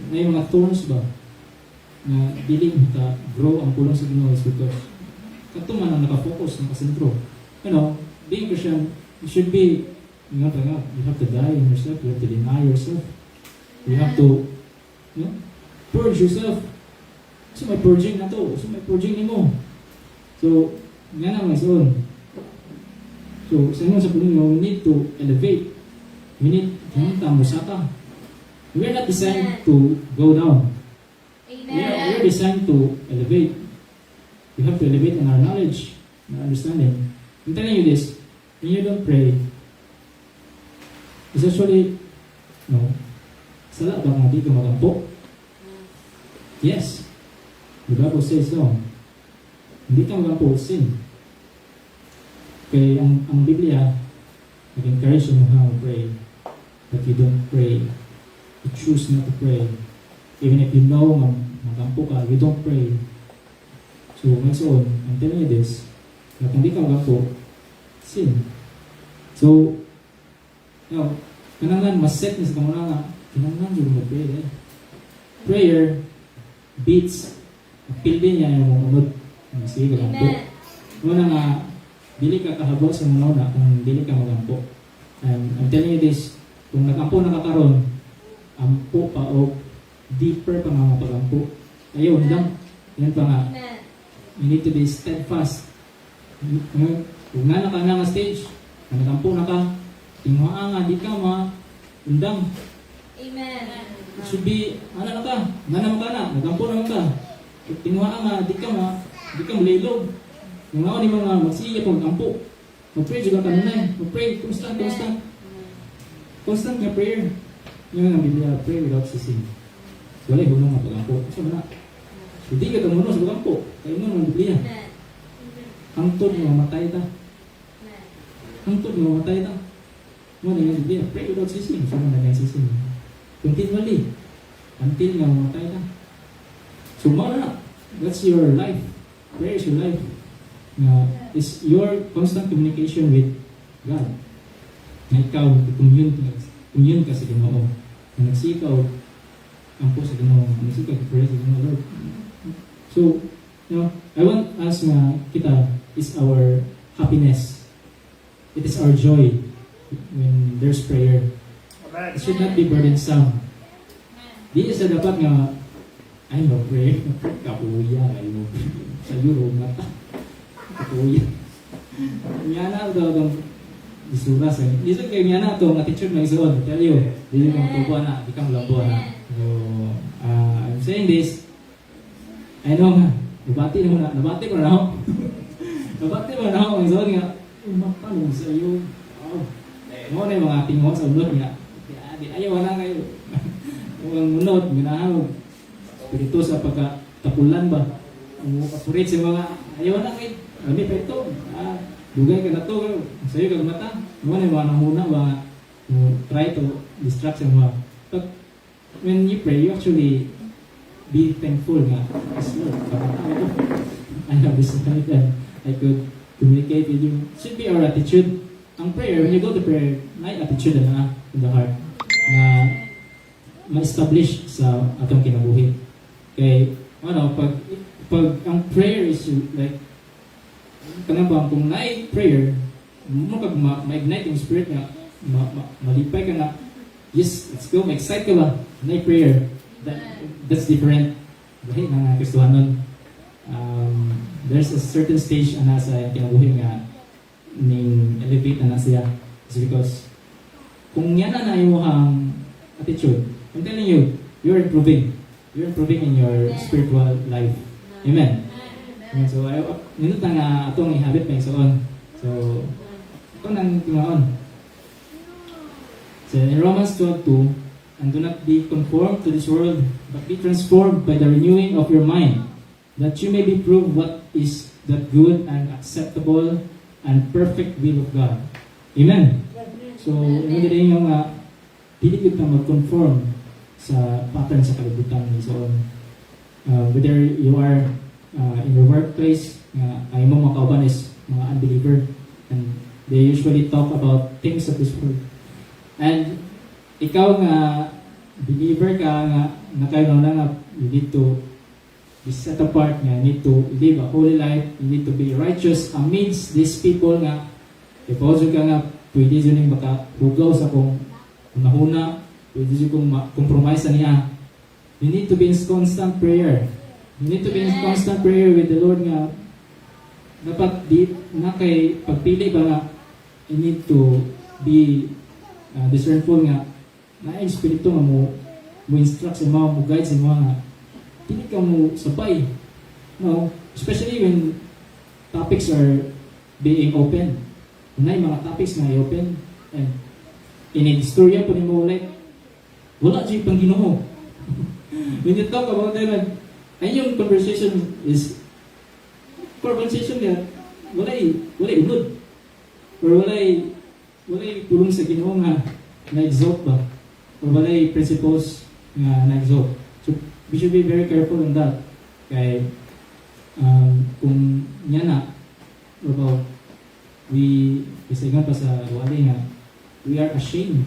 na yung mga thorns ba, na diling ta grow ang pulong sa Ginoo is because katuman ang nakafocus, nakasentro. You know, being Christian, you should be, you have to die in yourself, you have to deny yourself, you have to, purge yourself. So may purging na to, so may purging ni mo. So, nga naman is on. So, sa inyo sa pulong, we need to elevate. We need musata. We are not designed to go down. We are designed to elevate. We have to elevate in our knowledge, in our understanding. I'm telling you this, when you don't pray, it's actually, sala ba nga di ka magampo? Yes. The Bible says so. Hindi ka magampo, sin. Kaya ang Biblia, nag-encourage mo how to pray. But you don't pray. You choose not to pray. Even if you know magampo ka, you don't pray. So, on, I'm telling you this, na kung di ka magampo, sin. So, kanangan, mas set na sa kamuna nga, kanangan yung mag-pray eh. Prayer beats, pildi niya yung mga unod. Sige ka magampo. Muna nga, dili ka kahabot sa mga una kung dili ka magampo. And I'm telling you this, kung nagampo na kakaroon, ampo pa o deeper pa nga mapagampo. Ayaw, hindang. Yan pa nga. You need to be steadfast. Kung na ka na nga stage, kung nagampo na ka, tingwaan nga, di ka hindang. Amen. It should be, na ka, naman ka na, nagampo naman ka. Tingwaan nga, di ka mulilog. Kung nga ni mga magsiya pong kampo, mag-pray juga ka na mag-pray, constant nga prayer. Yung nga Biblia, pray without ceasing. So, wala yung hulong nga pag-ampo. Kasi wala. Hindi ka tamuno sa pag-ampo. Kaya mo ng Biblia. Hangtod nga mamatay ta. Hangtod nga mamatay ta. Mo na yung Biblia, pray without ceasing. So, na nga ceasing. Continually. Until nga mamatay ta. So, mo na. That's your life. Prayer is your life. Is your constant communication with God. Na ikaw, commune ka sa Ginoo. Na nagsikaw, ang po sa Ginoo. Nagsikaw, pray sa Ginoo, Lord. So, I want us na kita is our happiness. It is our joy when there's prayer. It should not be burdensome. Di isa dapat nga, ay no, pray. Kapuya, ay mo. Sa Euro, mata. Kapuya. Nyana daw isura sa ni sa kay nyana to attitude ng isuon tell you dili mo tubo na di ka malabo na. So I'm saying this, I know nga nabati ko na ako. Nabati ko na ako ang isuon nga mapalong sa iyo. Mo na yung mga tingwa sa unod nga di ayaw na kayo. Ang unod ginahaw spirito sa pagkatapulan ba ang kasurit sa mga ayaw na kayo. Ami pa ito, dugay ka na to, sa'yo ka mata. Mga na muna ba, try to distract sa mga. But when you pray, you actually be thankful nga. Yes, Lord, I have this night that I could communicate with you. It should be our attitude. Ang prayer, when you go to prayer, may attitude na in the heart na ma-establish sa atong kinabuhi. Kaya, pag ang prayer is like, kanang kung na prayer, ma-ignite yung spirit nga, malipay ka na, yes, let's go, ma-excite ka ba? Na prayer, that's different. Dahil ng Kristohanon, there's a certain stage na sa kinabuhi nga, ning elevate na siya is because kung yan na imong attitude, I'm telling you, you're improving. You're improving in your spiritual life. Amen. Amen. So, nindot na nga atong ihabit may soon. So, ito nang tingaon. So, in Romans 12:2, and do not be conformed to this world, but be transformed by the renewing of your mind, that you may be proved what is that good and acceptable and perfect will of God. Amen. So, hindi rin yung pili ko na mag-conform sa pattern sa kalibutan. So, whether you are in your workplace, ay mo mga kauban is mga unbeliever, and they usually talk about things of this world. And ikaw nga believer ka nga kayo nga you need to be set apart nga, you need to live a holy life, you need to be righteous amidst these people nga iposo ka nga pwede yun yung baka hugaw sa kung nahuna, pwede yun kung compromise niya. You need to be in constant prayer. You need to be in constant prayer with the Lord nga dapat di na kay pagpili ba nga you need to be discernful nga na espiritu nga mo instruct sa mga mo guide sa mga nga hindi ka mo sabay, no, especially when topics are being open. Unay mga topics na i-open and in-istorya po ni mo ulit wala dyan pang Ginoo. When you talk about them, ay yung conversation is conversation nga walay unod or walay pulong sa Ginoo nga na-exalt ba or walay principles nga na-exalt. So we should be very careful on that. Kay kung yan na about we isagan pa sa wali nga we are ashamed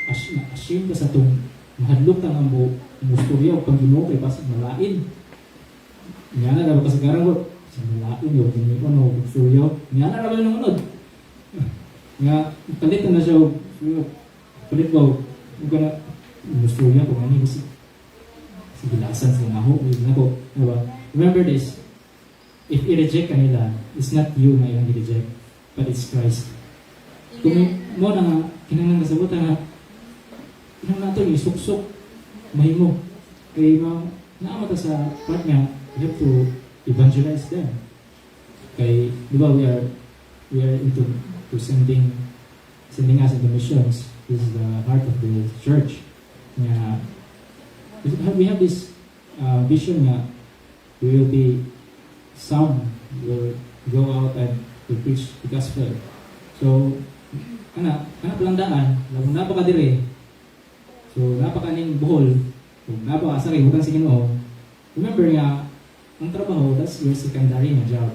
pa sa itong mahadlok na nga mo musturya o pang-Ginoo kay pasag malain nga na dapat kasagarang ko sa malain yung Ginoo o musturya nga na naman yung unod nga palit na siya palit ba huwag ka na musturya kung ano yung sa gilasan sa nga ho diba? Remember this, if i-reject kanila, it's not you na yung i-reject, but it's Christ. Kung mo na nga, kinangang kasabot nga, kinangang nato yung isuksok, mahimo. Kaya naamata sa part nga, you have to evangelize them. Kaya, di ba, we are into sending us into missions. This is the heart of the church. Nga, we have this vision nga, we will be some will go out and will preach the gospel. So, pelandaan, lagu napakadiri. So, napakaning buhol, kung napakasari, butang si Ginoo. Remember nga, ang trabaho, that's your secondary na job.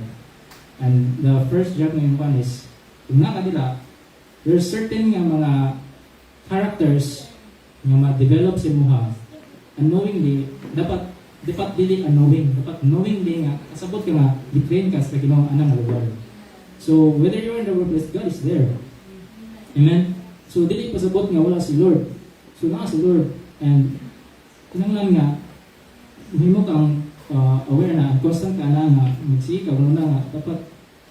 And the first job ng one is, kung nakadila, there's certain nga mga characters nga ma-develop si Muha, unknowingly, dapat dili knowingly nga kasabot ka nga i-train ka sa Ginoo anang lugar. So whether you're in the workplace, God is there. Amen. So dili pasabot nga wala si Lord. So naa si Lord and kinahanglan nga himo kang aware na constant ka na nga magsige ka na nga dapat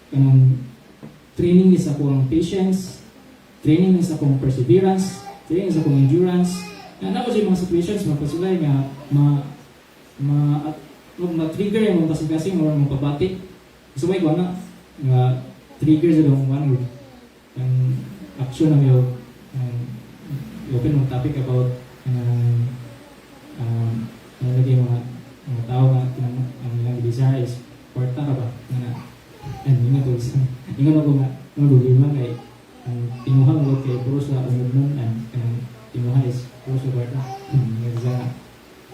kanang training is ako ang patience, training is ako ang perseverance, training is ako ang endurance. Na ko sa mga situations mapasulay nga ma-trigger yung mga kasing-kasing or mga pabati. So, may na nga trigger sa dong one with ang action ng yung open mong topic about nalagay mga tao nga ang nilang desire is kwarta ka ba? And yun ako nga nalulima kay ang tinuha mo kay puro sa umugnon and tinuha is puro sa kwarta.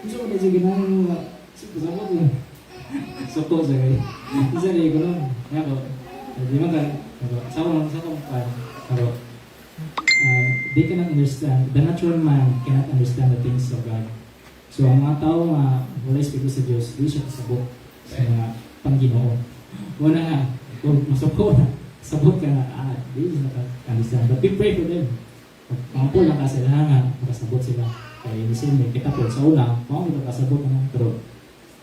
So, kasi ginang sabot yun. Soko sa kayo. Isa rin ko nun. Nga ko, di man ka, sa akong they cannot understand, the natural man cannot understand the things of God. So, ang mga tao nga wala espiritu sa Diyos, di siya kasabot sa mga Panginoon. Wala nga, kung masoko na, sabot ka na, di siya naka-understand. But we pray for them. Mga po lang kasi lahat makasabot sila. Kaya isin may kita po sa una, mga makasabot naman, pero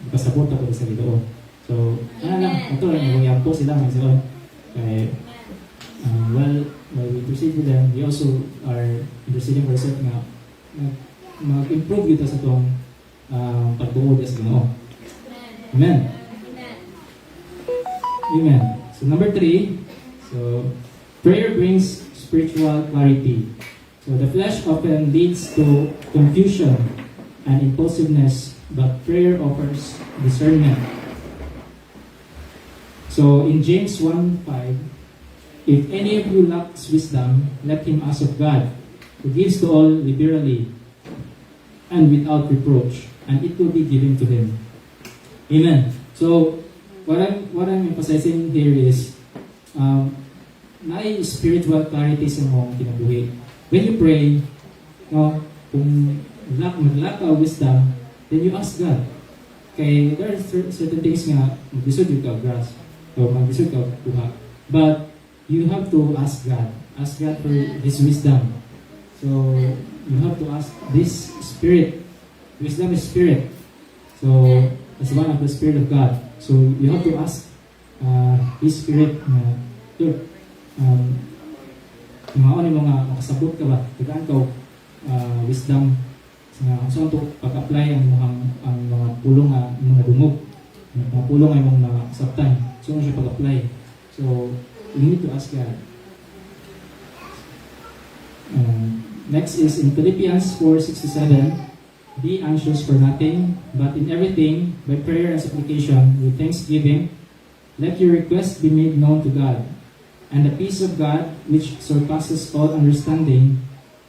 makasabot ako sa Ginoo. So, ito lang, yung po sila, magsaon. Kaya, while we proceed with them, we also are interceding for ourselves nga mag-improve kita sa itong pagtuod sa Ginoo. Amen. Amen. Amen. So number 3, so prayer brings spiritual clarity. So the flesh often leads to confusion and impulsiveness, but prayer offers discernment. So in James 1:5, if any of you lacks wisdom, let him ask of God, who gives to all liberally and without reproach, and it will be given to him. Amen. So what I'm emphasizing here is na spiritual clarity sa mong kinabuhi. When you pray, no, kung maglack ka wisdom, then you ask God. Kaya there are certain things nga mag-isod yung ka-grasp o mag-isod ka kuha. But you have to ask God. Ask God for His wisdom. So you have to ask this Spirit. Wisdom is Spirit. So as one of the Spirit of God. So you have to ask His Spirit na mga mga makasabot ka ba? Tagaan ka wisdom nga saan to pag-apply ang mga pulong mga dumog. Mga pulong ay mga nasabtan. So siya pag-apply. So you need to ask God. Next is in Philippians 4:6-7. Be anxious for nothing, but in everything, by prayer and supplication, with thanksgiving, let your requests be made known to God. And the peace of God, which surpasses all understanding,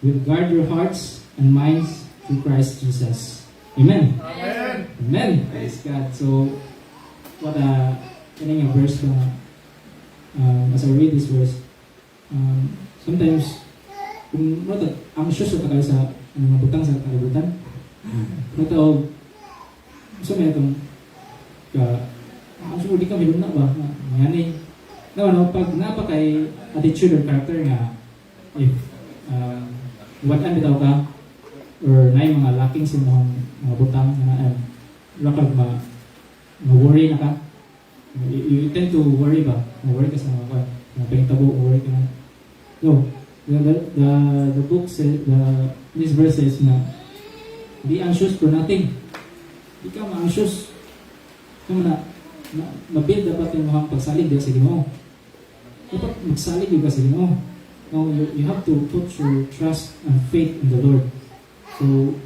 will guard your hearts and minds through Christ Jesus. Amen. Amen. Amen. Praise God. So, what a verse ba? As I read this verse, sometimes, kung anxious ka kayo sa mga butang sa kalibutan, Nataw, so may itong actually di kami na ba ngani pag napakay attitude or character nga if what-an bitaw ka or na yung mga lacking sa mga butang na rakag ma-worry na ka, you tend to worry ba, ma-worry ka sa mga pangitabo, worry ka na. So the book says, this verse says na be anxious for nothing. Di ka ma-anxious. Kung ma-build dapat yung mga pagsalig sa Ginoo. Dapat magsalig yung sa Ginoo. No, you have to put your trust and faith in the Lord. So,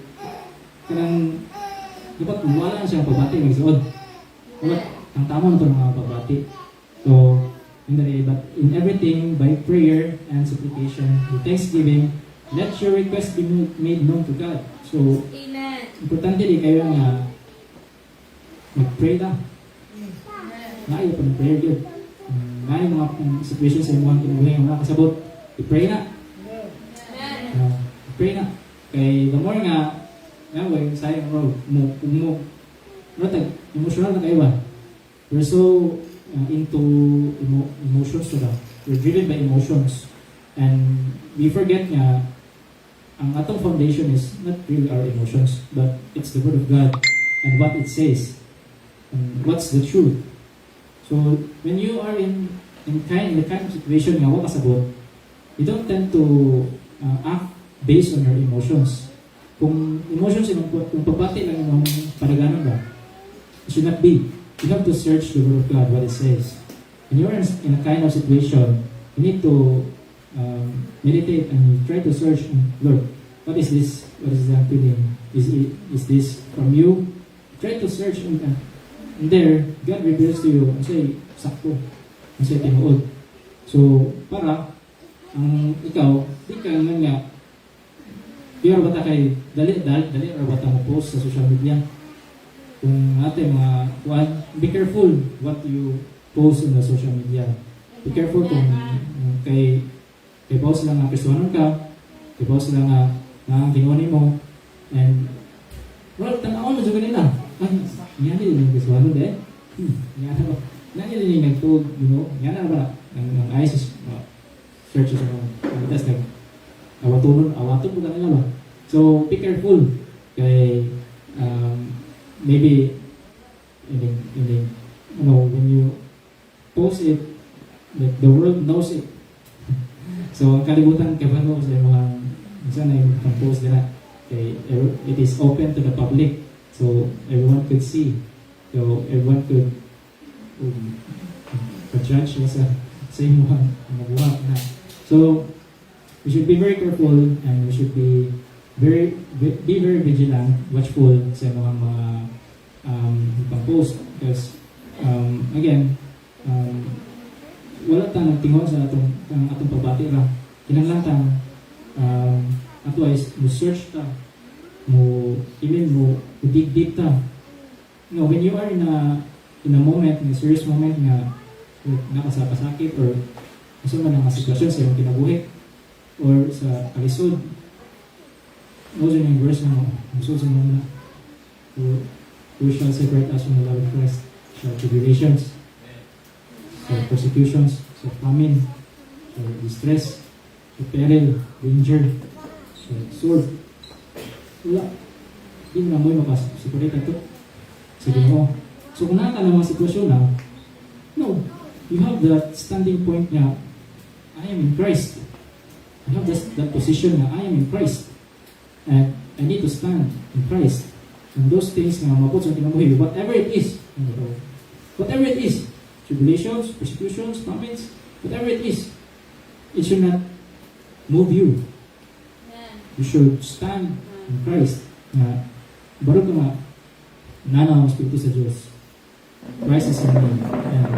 dapat wala na siyang pagbati magsuod. Dapat ang tamang ito mga pagbati. So, but in everything, by prayer and supplication, with thanksgiving, let your request be made known to God. So, Amen. importante di kayo nga mag-pray lang. Naayo pa ng prayer yun. Naayo mga situation sa mga kinabuhi nga wala kasabot. I-pray na. Amen. I-pray na. Kay the more nga way, sayang road, emotional na kayo ba? We're so into emotions to that. We're driven by emotions. And we forget nga ang atong foundation is not really our emotions, but it's the Word of God and what it says and what's the truth. So when you are in the kind of situation nga wala kasabot, you don't tend to act based on your emotions. Kung emotions kung pagbati lang yung padaganon ba, it should not be. You have to search the Word of God, what it says. When you're in a kind of situation, you need to meditate and try to search, Lord, what is this? What is that feeling? Is this from you? Try to search and there, God reveals to you, say, sakto, say, tinuod. So, para, ikaw, di ka nga, pero bata kay, dali or bata mo post sa social media. Kung natin be careful what you post in the social media. Be careful kung kay post lang nga kasuanon ka, kay post lang nga ginawin mo, and well, tanaw na juga nila. Ay, yan din yung kasuanon eh. Yan na ba? Yan din yung nagtug, yan na ba? Ang ISIS searches ang test nag awaton po na nila ba? So, be careful kay maybe when you post it, like the world knows it. So ang kalibutan kabalo sa mga sana yung compose nila. Okay, it is open to the public, so everyone could see. So everyone could judge sa imuhang mabuhat na. So we should be very careful and we should be very vigilant, watchful sa mga pang-post because again wala tang nagtingon sa atong pabati ra. Kinahanglan tang ato ay mo search ta, mo dig deep ta. You know, when you are in a moment, in a serious moment nga nakasakit or gusto man ang sitwasyon sa iyong kinabuhi or sa kalisod, those are yung verse na gusto sa mga who shall separate us from the love of Christ? Shall tribulations, so persecutions, so famine, so distress, so peril, danger, so sword. Wala. Hindi mo na mo makasuporate ito. Sige mo. So kung nakaka ng mga sitwasyon na, no, you have that standing point na, I am in Christ. I have that position na, I am in Christ. And I need to stand in Christ. And those things na mapot sa kinabuhi, whatever it is, tribulations, persecutions, famines, whatever it is, it should not move you. You should stand in Christ. Baro ka nga, nana ang Espiritu sa Diyos. Christ is in me. And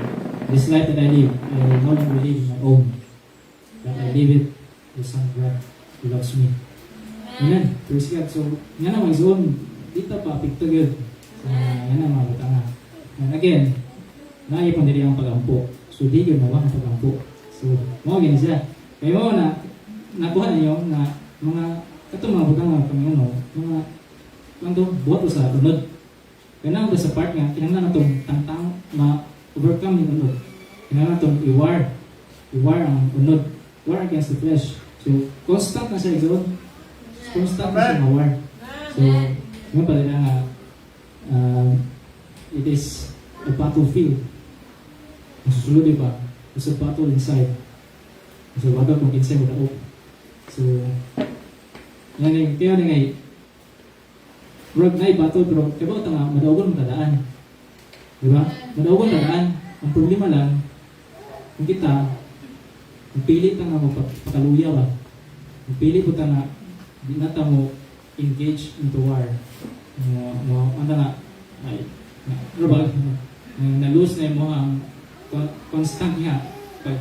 this life that I live, I no longer live in my own. But I live it, the Son of God, who loves me. Amen. Praise God. So, nga naman is own, dito pa, picto good. Nga naman, butanga. And again, naipon din ang pagampo. So, di yun mawang pagampo. So, mga gini siya. Kaya mo na, nakuha niyo na mga, katong mga butanga, mga, lang to, buhat sa unod. Kaya naman sa part nga, kinanglan na itong tangtang, ma-overcome yung unod. Kinanglan na itong i-war ang unod. War against the flesh. So, constant na siya ito. Constant na siya ma-war. So, yung pala na nga, it is a battlefield. Masusunod pa. There's a battle inside. So, wagag kung inside mo daog. So, yan yung, kaya na nga, rag na battle, pero kaya ba nga, madaugon mo tadaan. Diba? Madaugon tadaan. Ang problema lang, kung kita, pilit na nga mo pakaluya ba? Pilit po ta nga, di na ta mo engage into war. Ano nga, ay, na-lose na mo ang constant nga, pag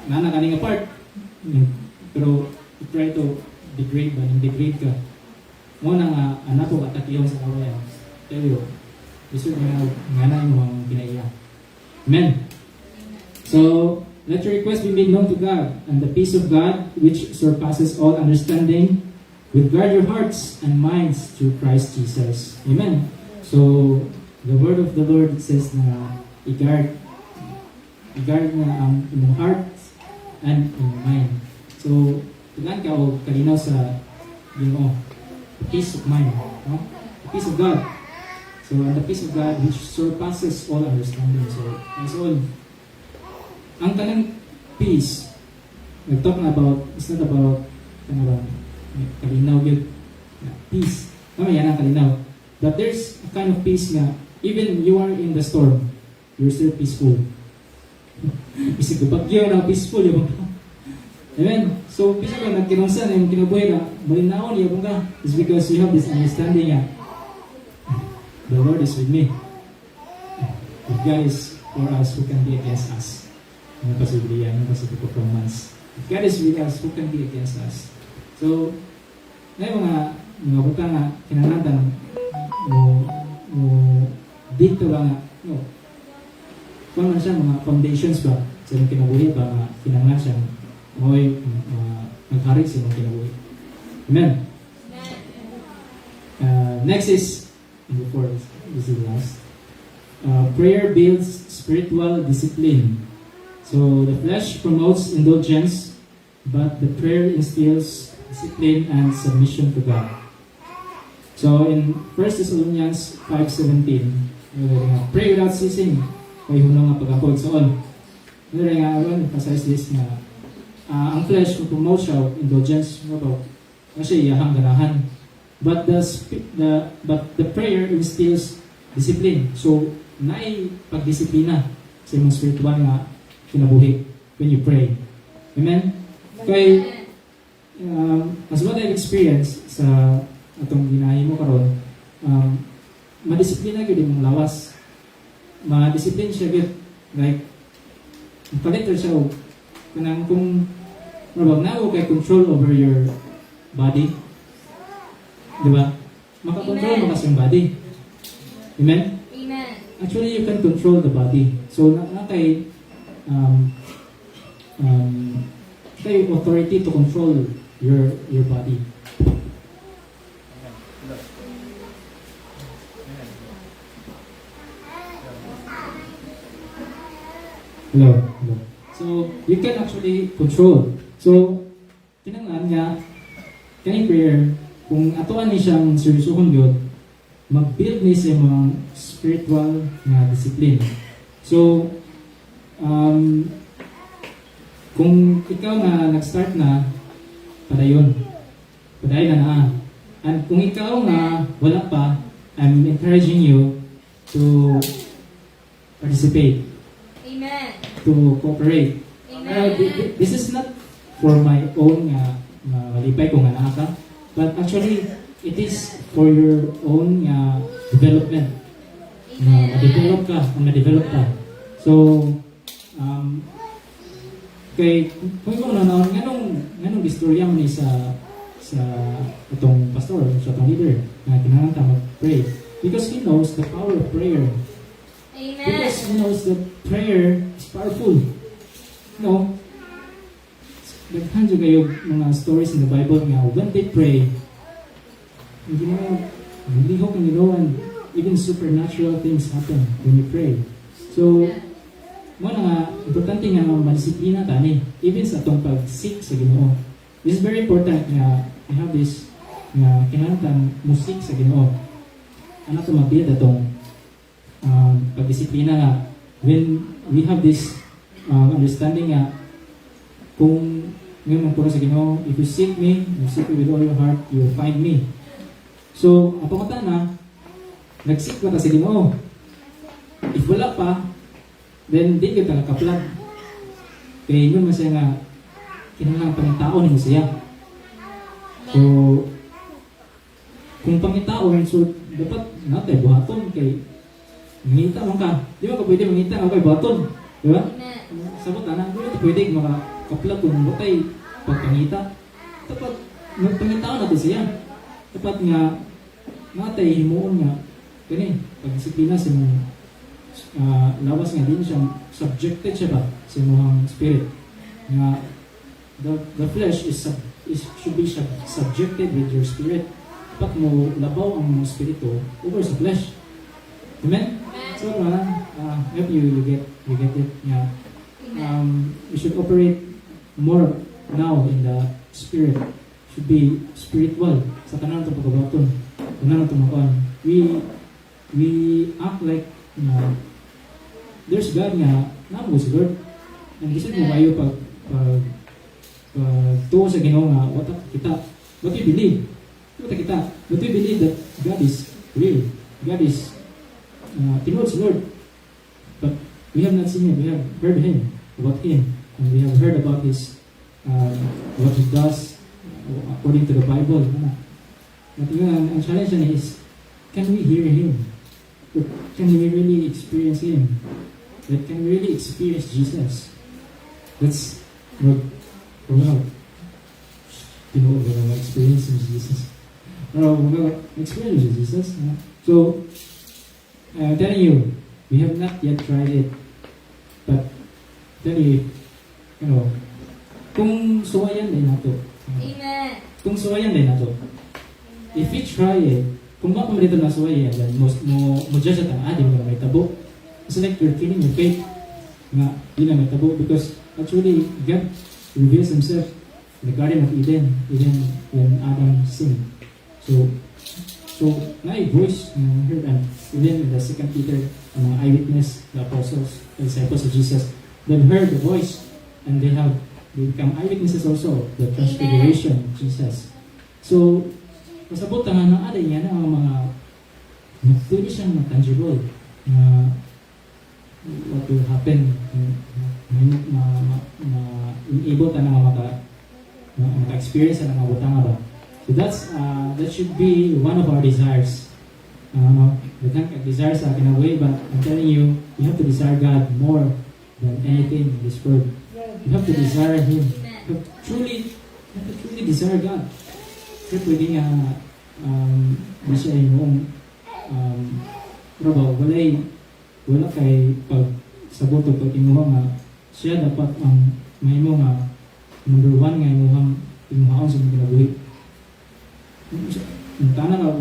nanakaling apart, pero you try to degrade ka. Mo na nga, anak ko katakiyon sa kawayan. Tell you, gusto nga na mo ang pinaiya. Amen. So, let your request be made known to God, and the peace of God, which surpasses all understanding, will guard your hearts and minds through Christ Jesus. Amen. So, the word of the Lord says na i-guard na ang imong heart and imong mind. So, tulan ka o kalinaw sa Ginoo. The peace of mind. No? The peace of God. So, and the peace of God which surpasses all understanding. So, that's all. Ang kanang peace, nag-talk na about, it's not about, kalinaw yun. Peace. Tama yan ang kalinaw. But there's a kind of peace na, even you are in the storm, you're still peaceful. Isig ko, pag yun ang peaceful, yung amen? So, peaceful ka, nagkinongsan, yung kinabuhay na, malinaon, yung ka, is because you have this understanding nga, the Lord is with me. If God is for us, who can be against us? Yung pasibilihan, yung performance. If God is with us, who can be against us? So, na yung mga butang nga, kinanatan mo dito ba nga, kung man siya, mga foundations ba, sa mga kinabuhi ba, mga kinangan siya, mo'y nagharit sa mga kinabuhi. Amen. Next is, before this is the last, prayer builds spiritual discipline. So the flesh promotes indulgence, but the prayer instills discipline and submission to God. So in 1 Thessalonians 5:17, pray without ceasing, kay hunong nga pag-apod sa all. Pero nga, I want to emphasize this na ang flesh, kung promote siya, indulgence, kasi iyahang ganahan. But the prayer instills discipline. So, naay pagdisiplina sa imong spiritual nga kinabuhi when you pray. Amen? Kay, as what I've experienced sa atong ginahi mo karon, madisiplina gyud imong lawas. Madisiplin siya gyud. Like, palitan siya og kanang kung nago kay control over your body. Di ba? Makakontrol mo kasi yung body. Amen? Amen. Actually, you can control the body. So, kay kay authority to control your body. Hello. Hello. So, you can actually control. So, kinanglan nga, kaning prayer, kung atuan ni siyang seryosohon yun, mag-build ni sa mga spiritual na discipline. So, kung ikaw nga nag-start na, padayon. Padayon na. And kung ikaw nga wala pa, I'm encouraging you to participate, Amen. to cooperate. Amen. This is not for my own malipay kung anak ka, but actually, it is for your own development. Ma-develop ka, ma-develop ka. So, kay kung ikaw na nganong istorya mo ni sa itong pastor, sa itong leader, na kinahanglan ta mag-pray. Because he knows the power of prayer. Amen. Because he knows that prayer is powerful. No? Daghan dyan kayo mga stories in the Bible nga, when they pray, hindi mo, nalihok ang and even supernatural things happen when you pray. So, mo na nga, importante nga madisiplina tani, even sa itong pag-seek sa Ginoo. This is very important nga, I have this, nga kinahanglan musik sa Ginoo. Ano ito mag-build itong pag-disiplina nga, when we have this understanding nga, kung ngayon magpuro sa Ginoo, if you seek me with all your heart, you will find me. So, ang pangata na, nag-seek ka sa Ginoo. If wala pa, then di ka nakaplag. Kaya yun masaya nga, kinahanglan pangitaon mo siya. So, kung pangitaon, so dapat natin buhaton kay mangita man ka. Di ba ka pwede mangita ka kay buhaton? Di ba? Amen. Sabot na, di ba pwede makaplag kung butay pagpangita. Dapat magpangitaon natin siya. Dapat nga natay himuon nga kani pagdisiplina sa mga lawas nga din siya subjected siya ba sa mga spirit nga the flesh should be subjected with your spirit. Dapat mo labaw ang mga spirito over sa flesh. Amen? So hope you get it nga we should operate more now in the spirit. Should be spiritual sa tanan itong pagkabaton. Tanan itong makon. We act like there's God nga namo si Lord. And isip mo kayo pag tuo sa Ginoo nga what you believe. What kita. But we believe that God is real. God is tinuod si Lord. But we have not seen Him. We have heard about Him. And we have heard about His what He does according to the Bible. But yun, ang challenge niya is, can we hear Him? Can we really experience Him? That can we really experience Jesus? That's what experience Jesus. Experience Jesus. So, I'm telling you, we have not yet tried it. But, tell you, kung suwayan din nato. Amen. Kung suwayan din nato. If we try it, kung ba dito na suwayan, then mo judge at ang adim na may tabo. It's like you're killing your faith nga di na may tabo because actually God reveals Himself in the Garden of Eden when Adam sinned. So na a voice heard and even in the 2 Peter, ang mga eyewitness, the apostles, the disciples of Jesus, they've heard the voice, and they become eyewitnesses also of the transfiguration of Jesus. So, pasabot nga na aday nga na ang mga pwede siyang tangible na what will happen, enable ta na maka-experience na mga butanga ba. So that should be one of our desires. Desire sa akin away, but I'm telling you, you have to desire God more than anything in this world. You have to desire Him. You have to truly desire God. Kasi pwede nga, di siya yung wala kay pagsabot o pag-imuha nga siya dapat ang mahimo nga number one nga imuhang imuhaon sa mga kinabuhi. Yung tanan ka,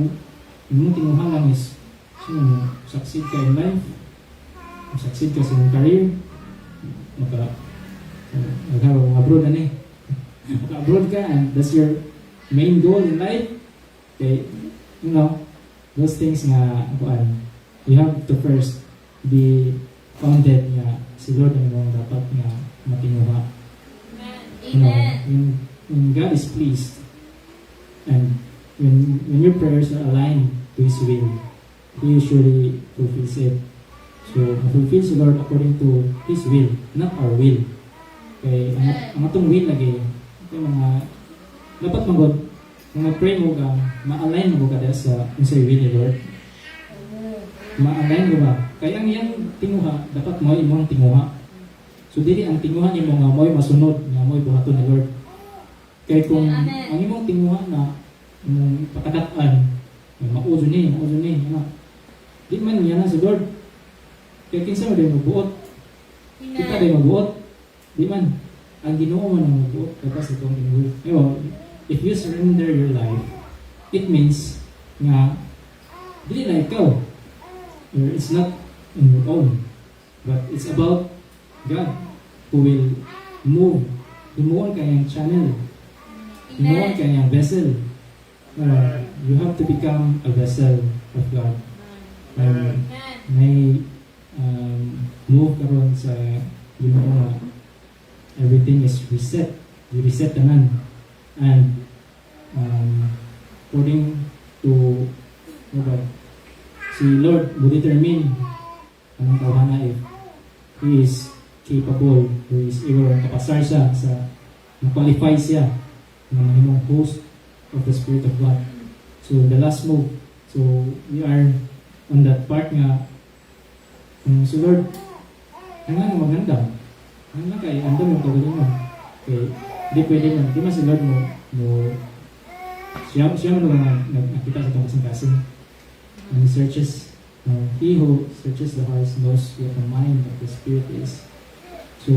yung tinguhan lang is succeed ka in life, succeed ka sa iyong career, abroad na maka-abroad ka, and that's your main goal in life. Okay, those things nga, you have to first be founded nga si Lord ang mga dapat nga matinguha. When God is pleased, and when your prayers are aligned to His will, He usually fulfills it. So, fulfills the Lord according to His will, not our will. Okay, ang atong will lagi, okay, dapat mag-pray mo ka, ma-align mo ka sa will ni Lord. Ma-align mo ba? Kaya ang iyang tinguha, dapat mo imong tinguha. So, dili ang tinguha niyo nga mo'y masunod, nga mo'y buhaton ni Lord. Kaya kung ang imong tinguha na pakadaan, mauzo ni, di man niya na sa Lord. Kaya kinsa mo din magbuot. Kita din magbuot. Di man. Ang Ginoo man ang magbuot. Kaya sa itong Ginoo. If you surrender your life, it means nga, di na ikaw. It's not on your own. But it's about God who will move. Himuon kayang channel. Himuon kayang vessel. You have to become a vessel of God. May move karon sa Ginoo, everything is reset. You reset tanan. And according to si Lord will determine anong tawhana if He is capable, He is able, kapasar siya sa qualify siya na mahimong host of the Spirit of God. So the last move, so we are on that part nga si Lord hanggang maganda hanggang kay andam yung kagaling mo. Okay, di pwede man, di man si Lord mo siya man nakita sa itong kasing-kasing. And He searches, He who searches the heart knows what the mind of the Spirit is. So,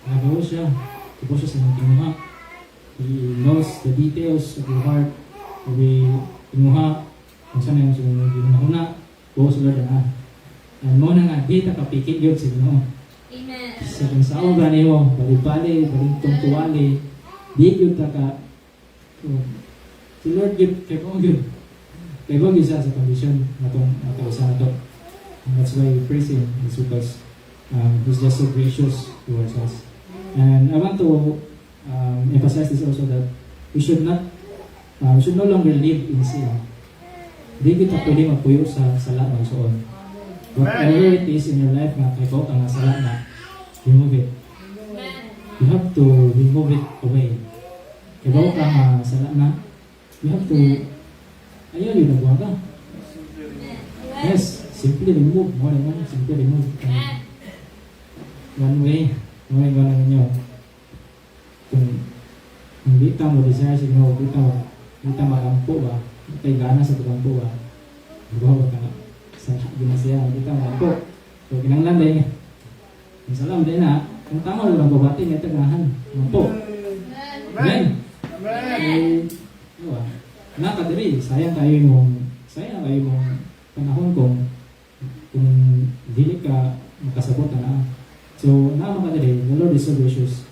nagawa siya, tapos siya sa mga tinuha. He knows the details of your heart. Tinuha, kung saan yung ginahuna, buhos sa Lord na. And mo na nga, di ta kapikit yun sa Ginoo. Amen. Sa kung saan ba niyo, bali-bali, balintong tuwali, di yun ta ka, si Lord yun, kaya kong yun. Kaya kong isa sa condition na itong isa na ito. That's why we praise Him, it's because He's just so gracious towards us. And I want to emphasize this also that we should no longer live in sin. Di kita pwede magpuyo sa sala ng soon. Whatever it is in your life nga kay ka nga sala na, remove it. You have to remove it away. Kay ka nga sala na, you have to ayaw yun nagwa ka. Yes, simply remove. More than one, simply remove. One way na ninyo. Kung hindi ka mo desire sa Ginoo, hindi ka makampo ba? Kay gana sa pagkampo ba? Magawa ka na sa ginasya, hindi ka makampo. So, kinanglan din. Ang salam din na, kung tama lang babati, may tagahan. Makampo. Amen. Nakadiri, sayang kayo mong panahon kung dili ka makasabot na. So, namakadiri, the Lord is so gracious.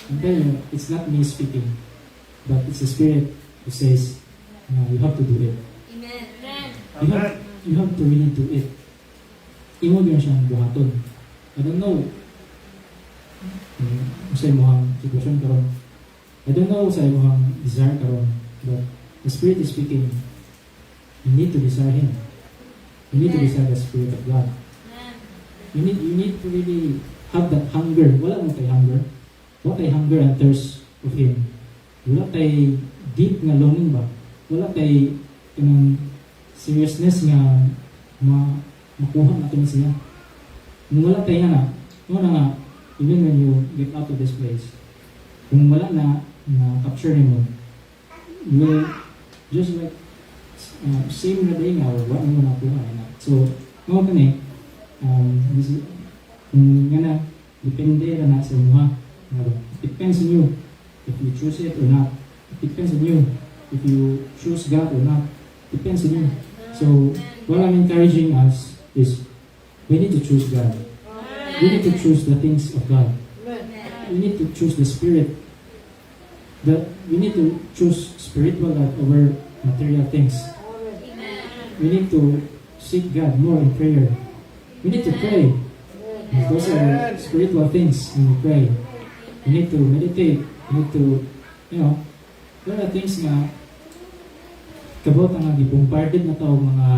I'm telling you, it's not me speaking, but it's the Spirit who says, you have to do it. Amen. You have to really do it. Imo yun siyang buhaton. I don't know sa imong sitwasyon karon. I don't know sa imong desire karon, but the Spirit is speaking. You need to desire Him. You need to desire the Spirit of God. Amen. You need to really have that hunger. Wala mo tay hunger. Wala tay hunger and thirst of Him. Wala tay deep nga longing ba? Wala tay kanang seriousness nga makuha natin siya. Kung wala tayo na nga, even when you get out of this place, kung wala na capture mo, you will just like same na day nga, wala mo nakuha na. So, mga kani, nga na, depende na sa inyo. It depends on you if you choose it or not. It depends on you if you choose God or not. It depends on you. So, what I'm encouraging us is we need to choose God. We need to choose the things of God. We need to choose the Spirit. We need to choose spiritual God over material things. We need to seek God more in prayer. We need to pray. Those are spiritual things when we pray. We need to meditate. We need to, there are things nga kabot ang bombarded na tao mga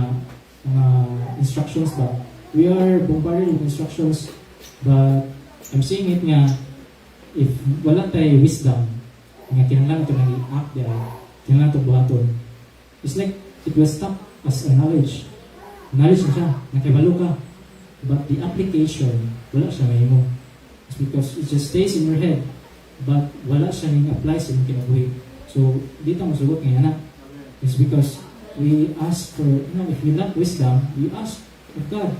instructions ba. We are bombarded with instructions, but I'm saying it nga, if wala tayo wisdom, nga kinahanglan ito nang i-act there, kinahanglan ito buhaton. It's like it will stop as a knowledge. Knowledge na siya, nakibalo ka. But the application, wala siya mahimo. It's because it just stays in your head, but wala siya nang apply sa inyong kinabuhi. So, dito mo sugot ngayon na. It's because we ask for, if we lack wisdom, we ask of God.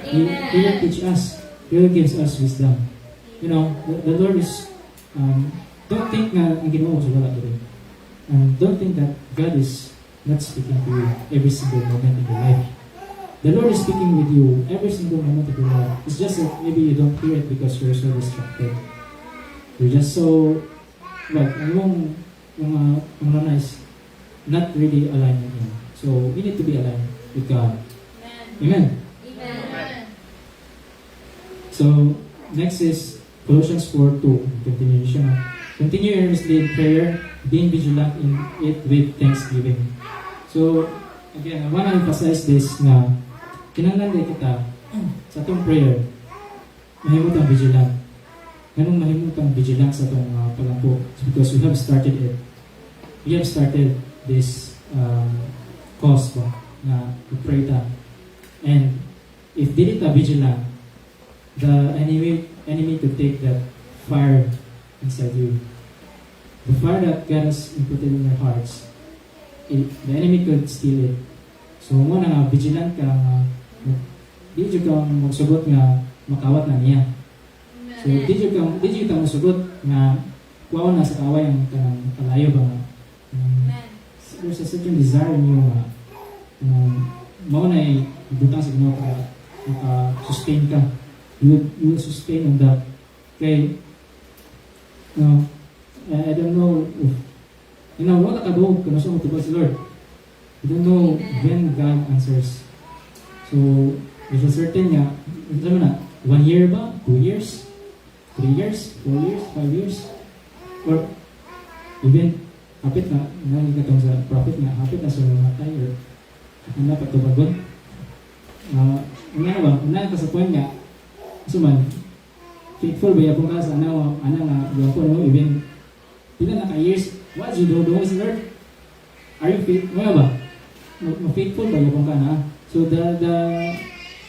He will teach us. He will give us wisdom. The Lord is, don't think na ang ginawa mo sa wala doon. Don't think that God is not speaking to you every single moment of your life. The Lord is speaking with you every single moment of your life. It's just that maybe you don't hear it because you're so distracted. You're just so, yung nice, not really aligned with Him. So, we need to be aligned with God. Amen. Amen. So, next is Colossians 4:2. Continuation. Continue earnestly in prayer, being vigilant in it with thanksgiving. So, again, I want to emphasize this na kinahanglan kita sa itong prayer, mahimutang vigilant. Ganun mahimutang vigilant sa itong palampo because we have started it. We have started this cause ba na to pray ta. And if dili ta vigilant, the enemy could take that fire inside you. The fire that God has inputted in your hearts, the enemy could steal it. So mo na nga vigilant ka nga di jud ka magsugot nga makawat na niya. So di jud ka magsugot nga kuwaon na sa kaway ang kanang kalayo ba nga. There's a certain desire in you nga mao na ibutang sa Ginoo ka sustain ka. You will sustain on that. Okay. I don't know if wala ka doon kung nasa mo tubag si Lord. You don't know when God answers. So, there's a certain nga, alam mo na, 1 year ba? 2 years? 3 years? 4 years? 5 years? Or even, hapit na, nangyay sa prophet nga, hapit na sa mga tayo, ano pa tubagon? Una ka sa point nga, suman, faithful ba yapon ka sa ana nga yapon mo, even, pila na ka-years, what you do is Lord? Are you faithful? Mga ba? Faithful ba yapon ka na? So the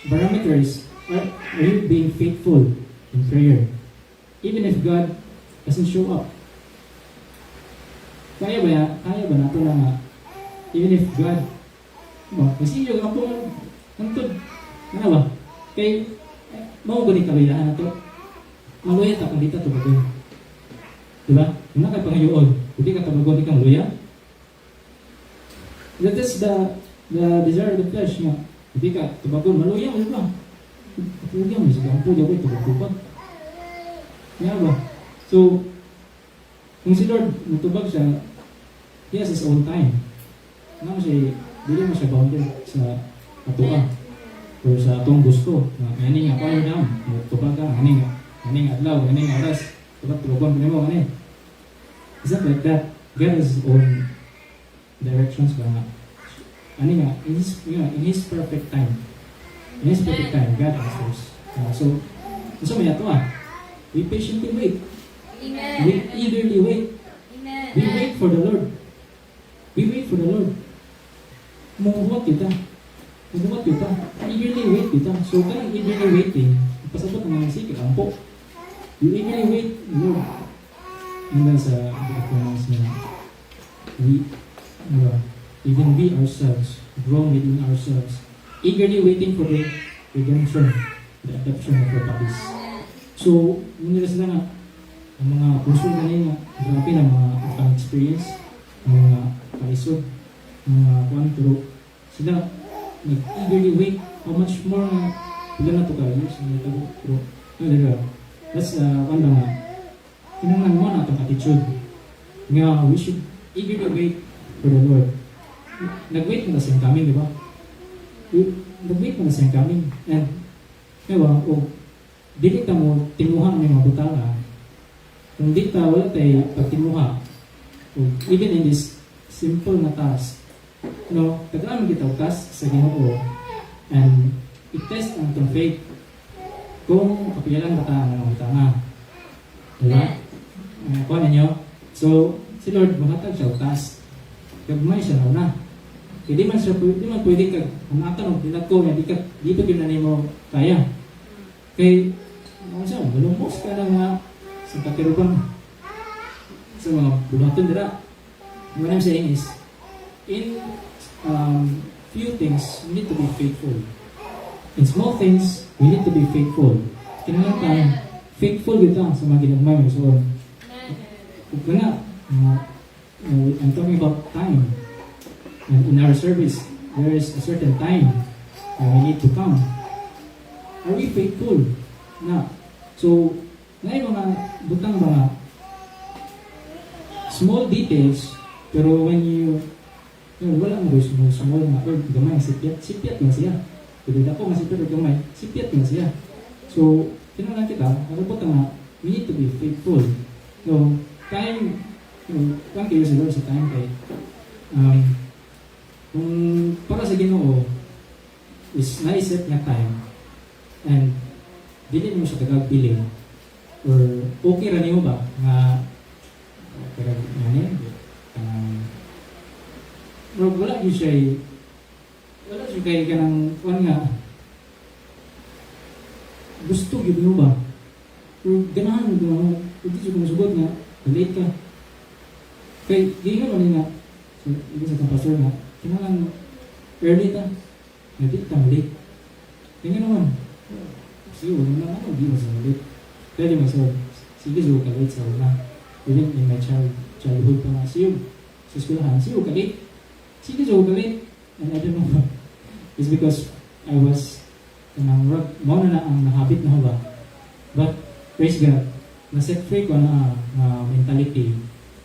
parameters, are you being faithful in prayer? Even if God doesn't show up. Kaya ba nato na nga, even if God, kasi yung ako, nantod, ano ba? Kay, maugunin kabayaan na to, maluya ta kung di ta tubagon. Diba? Kung na kay pangayoon, hindi ka tubagon, di kang luya. That is the desire of the flesh nga. Hindi ka tubagon, maluya mo ba? Tubagon mo, sige, ang puya ko, tubag-tubag. Kaya ba? So, kung si Lord matubag siya, He has His own time. Ano siya, hindi mo siya bounded sa atua. Or sa atong gusto. Ani nga, power down. Tubag ka, ani nga. kaning adlaw, kaning oras, dapat tulogon mo kanin. It's not like that. God has His own directions ba nga. Ano nga, in His perfect time. In His perfect time, God answers. So may ato we patiently wait. Amen. We eagerly wait. Amen. We wait for the Lord. We wait for the Lord. Mumuhat kita. Eagerly wait kita. So kanang eagerly waiting, pasabot ang mga sikit, ampo. You eagerly wait, Lord. And then sa pronounce niya, even we ourselves, grown within ourselves, eagerly waiting for the redemption, the adoption of our bodies. So, nila sila nga, ang mga puso na nga, grabe na mga experience, ang mga kalisod, ang mga kuwan, pero sila nag-eagerly wait, how much more na, pila na ito ka, years, pero, that's one ba nga, kinangan mo na itong attitude, nga we should eagerly wait for the Lord. Nag-wait mo na siyang coming, di ba? Nag-wait mo na siyang coming, and, diba, dili ka mo timuha ng mga butanga. Kung di ka wala tayo pagtimuha, even in this simple na task, tagaan kita task sa Ginoo, and i-test ang itong faith kung kapiyalan ba tayo ng mga butanga. Diba? Kuha ninyo? So, si Lord, mahatag siya task. Gagmay siya na. Kaya di man pwede kag hanatan o pinagko na di pa ginanay mo kaya. Kaya, ano siya, malumpos ka na mga sa katiruban sa mga buhaton dira. What I'm saying is, in few things, we need to be faithful. In small things, we need to be faithful. Kailangan tayo, faithful kita sa mga ginagmay mo. So, kung nga, I'm talking about time. And in our service, there is a certain time that we need to come. Are we faithful? Na. So, ngayon mga butang mga small details, pero when wala mo gusto mo small na or gamay, sipyat lang siya. Pero dako nga sipyat or gamay, sipyat lang siya. So, tinanong kita, ano butang nga, we need to be faithful. So, time, kung kayo siguro sa time kay, kung para sa Ginoo is na-set nga time and dili mo siya tagagbiling or okay ra niyo ba nga pero wala yun siya kay kanang kuan nga gusto yun mo ba or ganahan mo hindi siya kumusugod nga late ka kay di nga man nga so ibig sa pastor nga kailangan early ta hindi ta late kaya naman siguro naman ako di mo sa late pwede mo sa sige zo ka late sa una even in my childhood pa nga siyo sa eskwelahan siyo ka late sige zo ka late and I don't know it's because I was mo na ang habit na ba but praise God na-set free ko na mentality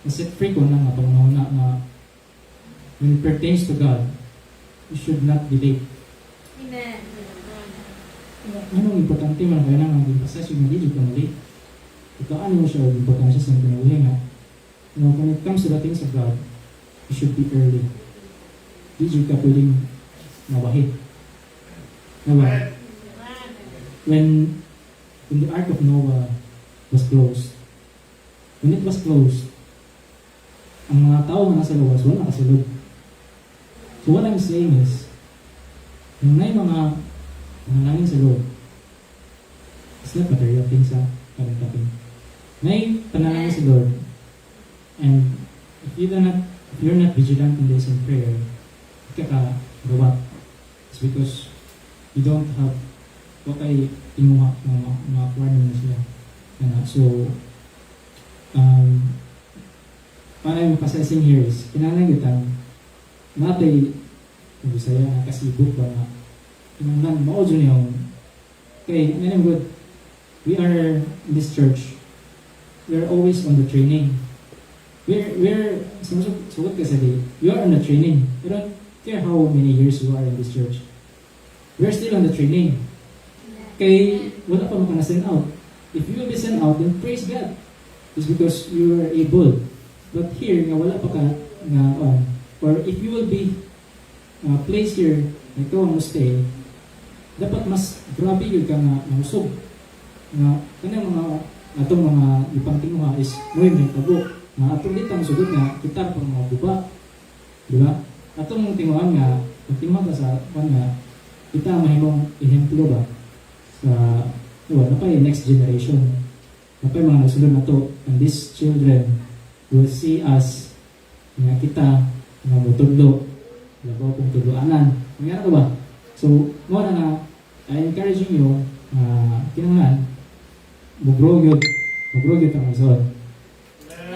na-set free ko na nga panahon na when it pertains to God, you should not be late. Amen. Anong importante man kaya nang ang process yung hindi ka mali? Ikaano mo siya ang importansya sa pinauli nga? When it comes to the things of God, you should be early. Hindi ka pwedeng mabahid. Diba? When the Ark of Noah was closed, when it was closed, ang mga tao na nasa luwas, wala nakasulod. So what I'm saying is, nung may mga nangangin sa Lord, it's not material things current topic. May panalangin sa Lord, and if you're not vigilant in this in prayer, ikakagawa. It's because you don't have what ay tinuha mga kwarno na siya. So, para yung processing here is, kinanangitan, natay, yung Bisaya na kasibot ba nga, kinanang maudyo niyong, okay, ngayon good, we are in this church, we are always on the training. We're sugot ka sabi, you are on the training. I don't care how many years you are in this church. We're still on the training. Kay, wala pa mo ka na send out. if you will be sent out, then praise God. It's because you are able. But here, nga wala pa ka, nga, or if you will be placed here, na ikaw ang stay, dapat mas grabe yun ka nga usog. Nga, kanang mga, atong mga ipangtinguha is, ngayon may tabo. Nga, atong dito ang sugod nga, kita pa mga buba. Diba? Atong mong tinguhan nga, pagtinguhan ka sa, nga, kita mahimong ehemplo ba? Sa, diba, napay next generation. Napay mga nasunod na to, and these children will see us, nga kita, nga mutudlo, labaw kong tudloanan. Nangyara ka ba? So, mo na nga, I encouraging you, kinangan, mag-grow ang magsoon.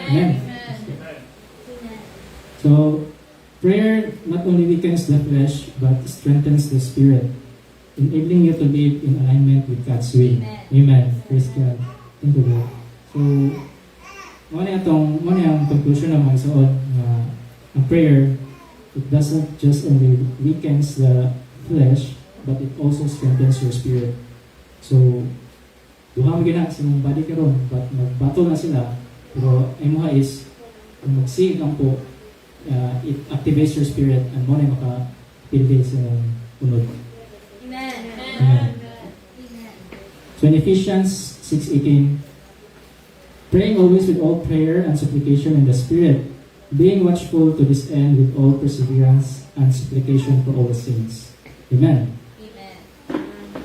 Amen. So, prayer not only weakens the flesh, but strengthens the spirit, enabling you to live in alignment with God's will. Amen. Praise God. Thank you, Lord. So, mo na yung conclusion ng magsoon, ang prayer, it doesn't just only weakens the flesh, but it also strengthens your spirit. So, duha mo gina sa mong body karon, but nagbattle na sila, pero ay mo is, kung mag-sing ang po, it activates your spirit, and mo na makapildi sa unod. Amen. Amen. So in Ephesians 6:18, praying always with all prayer and supplication in the Spirit, being watchful to this end with all perseverance and supplication for all the saints. Amen.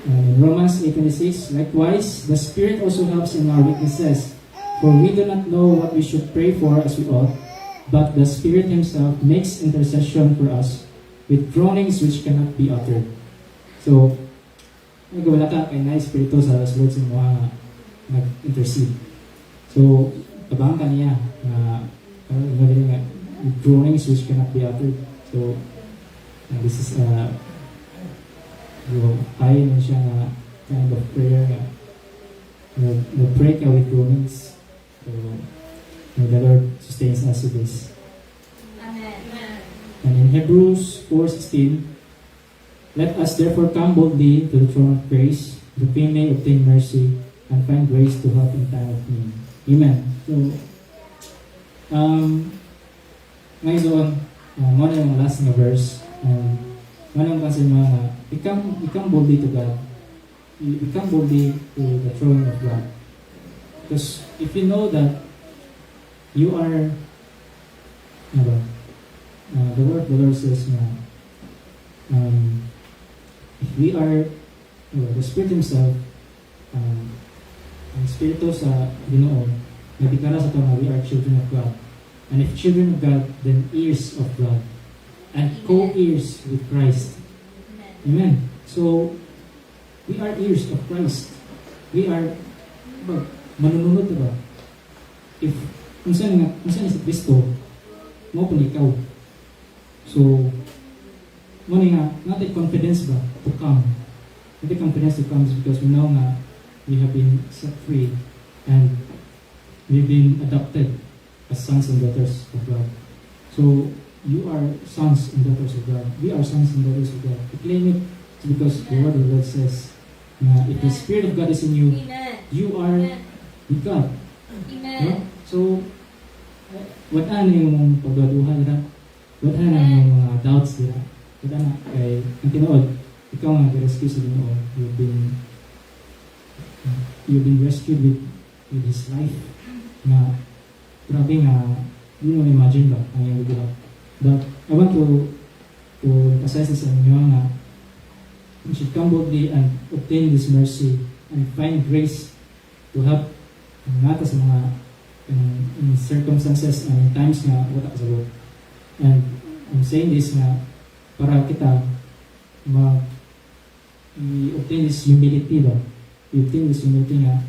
In Romans 8:26, likewise, the Spirit also helps in our weaknesses, for we do not know what we should pray for as we ought, but the Spirit Himself makes intercession for us with groanings which cannot be uttered. So, nagawala ka kay na Espiritu sa Lord sa mga nag-intercede. So, tabang ka niya na with groanings which cannot be uttered. So, this is high na siya na kind of prayer na pray ka with groanings. So, the Lord sustains us with this. Amen. And in Hebrews 4:16, let us therefore come boldly to the throne of grace, that we may obtain mercy and find grace to help in time of need. Amen. So, ngayon, muna yung last na verse. Manang kasi mga, become boldly to God. You become boldly to the throne of God. Because if you know that you are, the Lord says na, if we are, the Spirit Himself, ang Spirito sa Ginoo, nabikara sa ito na we are children of God. And if children of God, then heirs of God. And co-heirs with Christ. Amen. So, we are heirs of Christ. We are, manununod ba? If, kung saan si Kristo, mo po ikaw. So, muna nga, natin confidence ba to come? Natin confidence to come is because we know nga, we have been set free and we've been adopted as sons and daughters of God. So, you are sons and daughters of God. We are sons and daughters of God. To claim it because the word of the Lord says, if the Spirit of God is in you, you are with God. No? So, what ano yung pagdaduhan nila? What ano yung mga doubts nila? What ano? Kay, ang tinood, ikaw nga rescue sa Ginoo. You've been rescued with His life. Na, grabe nga, hindi mo imagine ba ang iyong gagawa. But I want to emphasize this on you nga, you should come boldly and obtain this mercy and find grace to help nga sa mga in circumstances and in times nga wala ka sa Lord. And I'm saying this nga para kita i-obtain this humility ba? I-obtain this humility nga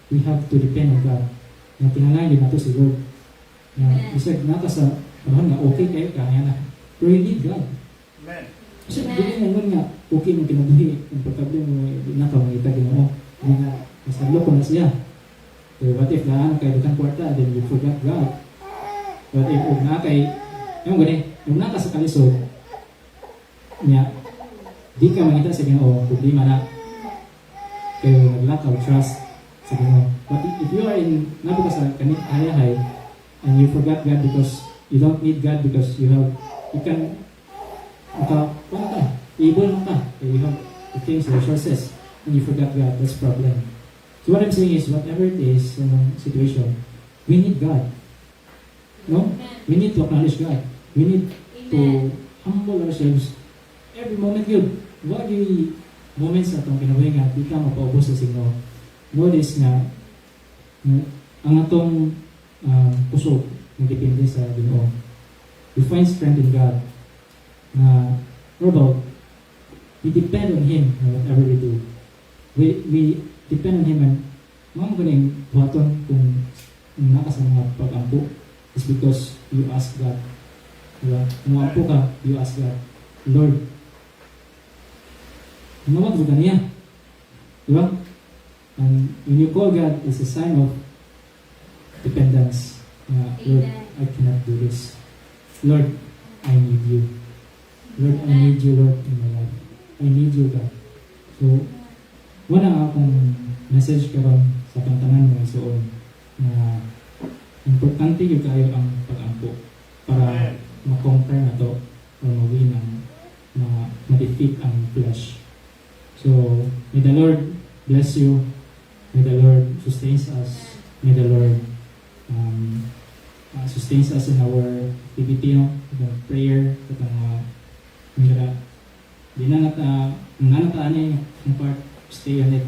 we have to depend on God. Nga tinangan din nato si Lord. Nga isag naka sa parang nga okay kayo kaya na. Pero you need God. Amen. Kasi hindi nga okay mo kinabuhi. Komportable mo nakamangita Ginoo. Hindi nga masalo ko na siya. So what if na kayo butang kwarta, then you forgot God. But if na kay, yung naka sa kalisod, niya, di ka mangita sa Ginoo, problema na. Kayo naglakaw, trust. sa Ginoo. But if you are in nabi ka sa kanit hayahay and you forgot God because you don't need God because you can wala ka, able lang ka, you have the things, the resources, and you forgot God, that's problem. So what I'm saying is, whatever it is, situation, we need God. No? We need to acknowledge God. We need to humble ourselves every moment yun. What yung moments na itong kinabuhi nga, di ka mapaubos sa signo. Notice nga, ang atong puso, nagdepende sa Ginoo. We find strength in God. What about, we depend on Him in whatever we do. We depend on Him and mga galing buhaton kung naka sa mga pag-ampo is because you ask God. Diba? Kung ampo ka, you ask God, Lord, nawag mo ka niya. Diba? And when you call God, it's a sign of dependence. Lord, I cannot do this. Lord, I need you. Lord, I need you, Lord, in my life. I need you, God. So, wala akong message karon sa pantanan mo isuon na importante yung kayo ang pag-ampo para ma-conquer na to or ma-win ang ma-defeat ang flesh. So, may the Lord bless you. May the Lord sustains us. May the Lord sustains us in our activity, no? Itong prayer, itong mira. Di na nataan niya yung part, stay on it.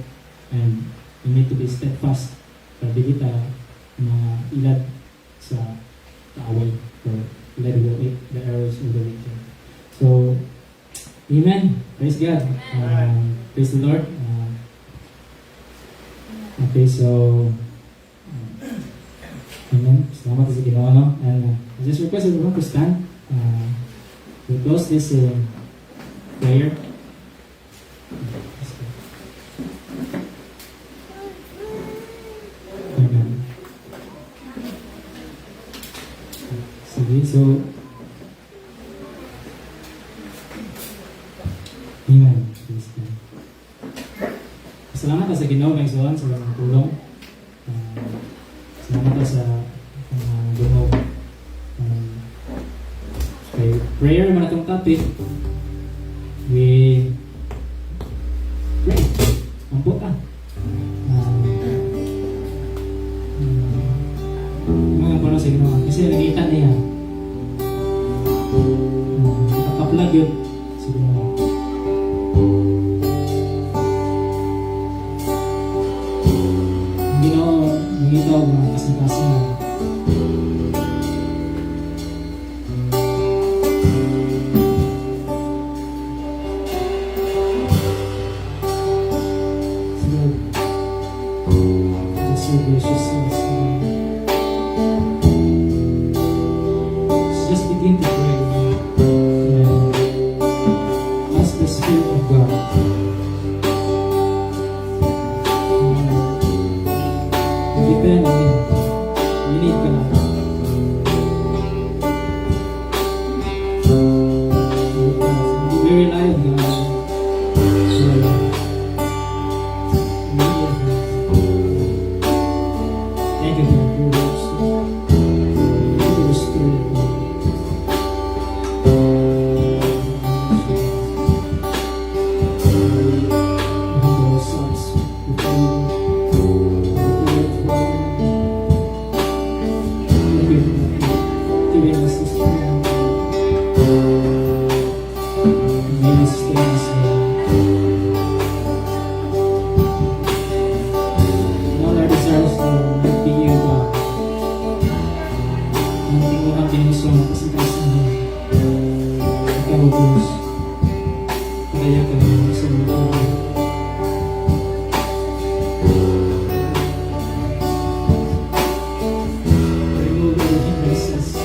And you need to be steadfast. Para di kita ilad sa kaaway or let go the arrows of the wicked. So, amen. Praise God. Praise the Lord. Okay, so amen. Salamat sa Ginoo, no? And I just request everyone to stand. We close this prayer. Amen. Sige, so amen. Praise God. Salamat sa Ginoo, may suwan sa mga tulong. Salamat sa Ginoo. Okay, prayer man itong topic. We pray. Ampo ka. Mga parang sa Ginoo. Kasi nakita niya. Nakaplag yun sa Ginoo. Ginoo mga kasing-kasing na. So gracious to us. Just begin to pray and ask the Spirit of God. Depend on Him. You need God. We rely on God. Thank you for your words. Your Spirit. Humble ourselves before you. Giving us this strength. May we stay the same. And all our desires will be you, God. Hindi ko lang dinisyon kasi ikaw, Diyos. Kaya kami sa mga remove our hindrances.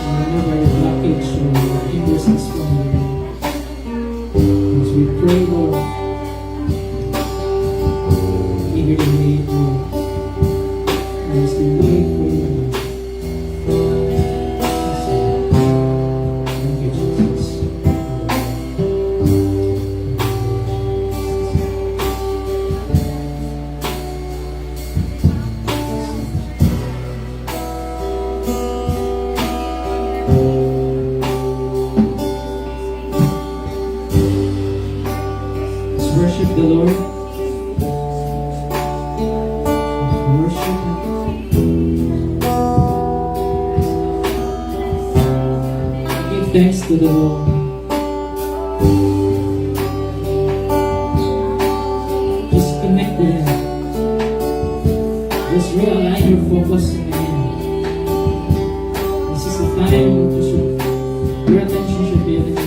Remove our blockage or hindrances from you. As we pray, Lord, eagerly wait, Lord. As we wait for you. Thank you, Jesus. worship the Lord. Worship Him. Give thanks to the Lord. Just connect with Him. Just realign your focus in Him. This is a time to your attention should be in Him.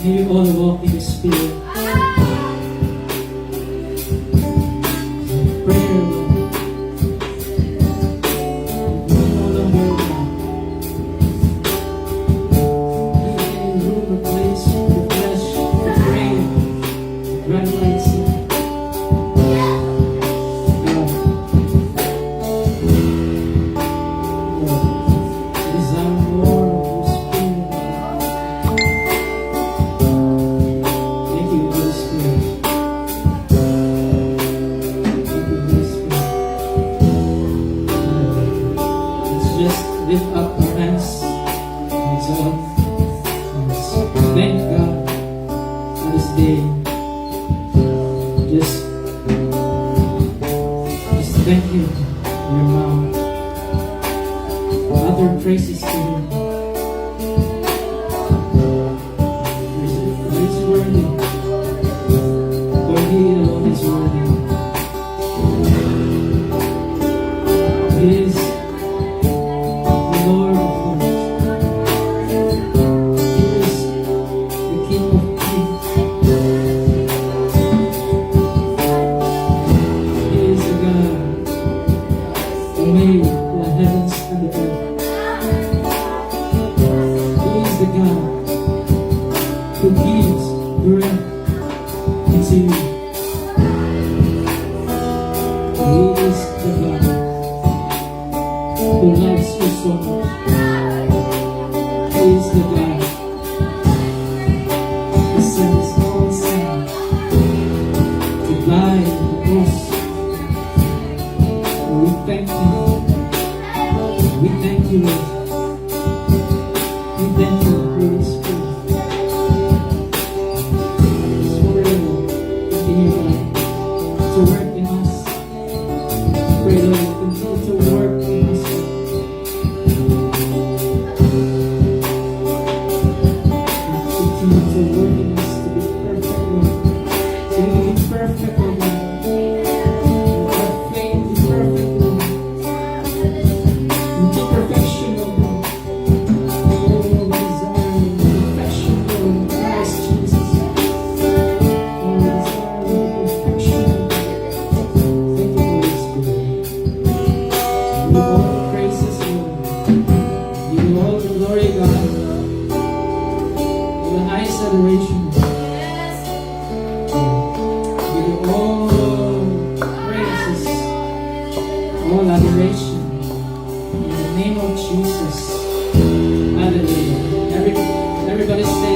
May we all walk in the Spirit. Prayer, Lord. We no longer need any room or place for the flesh to pray. Grant lights, Lord. Desire more of your Spirit. Thank you, Holy Spirit. Thank you, Holy Spirit. Let's just lift up our hands and exalt. Let's thank God for this day. Just thank you for your mouth. Other praises to Him. He's worthy. For He alone is worthy. so much. Praise the God. He sent His only Son to die on the cross. We thank you. We thank you, Lord. We thank you, Holy Spirit. It's forever. Continue, God, to work in us. Pray, Lord, continue to work in us. Continue to work in us to be perfect, Lord. To be perfect, Lord. Our faith be perfect, Lord. In the perfection, Lord. Oh, we desire the perfection, Lord, in Christ Jesus. Oh, we desire the perfection, Lord. Thank you, Holy Spirit. Give you all the praises, Lord. Give you all the glory, God. All the highest adoration, Lord. Give you all praises, all adoration. In the name of Jesus. Hallelujah. Everybody say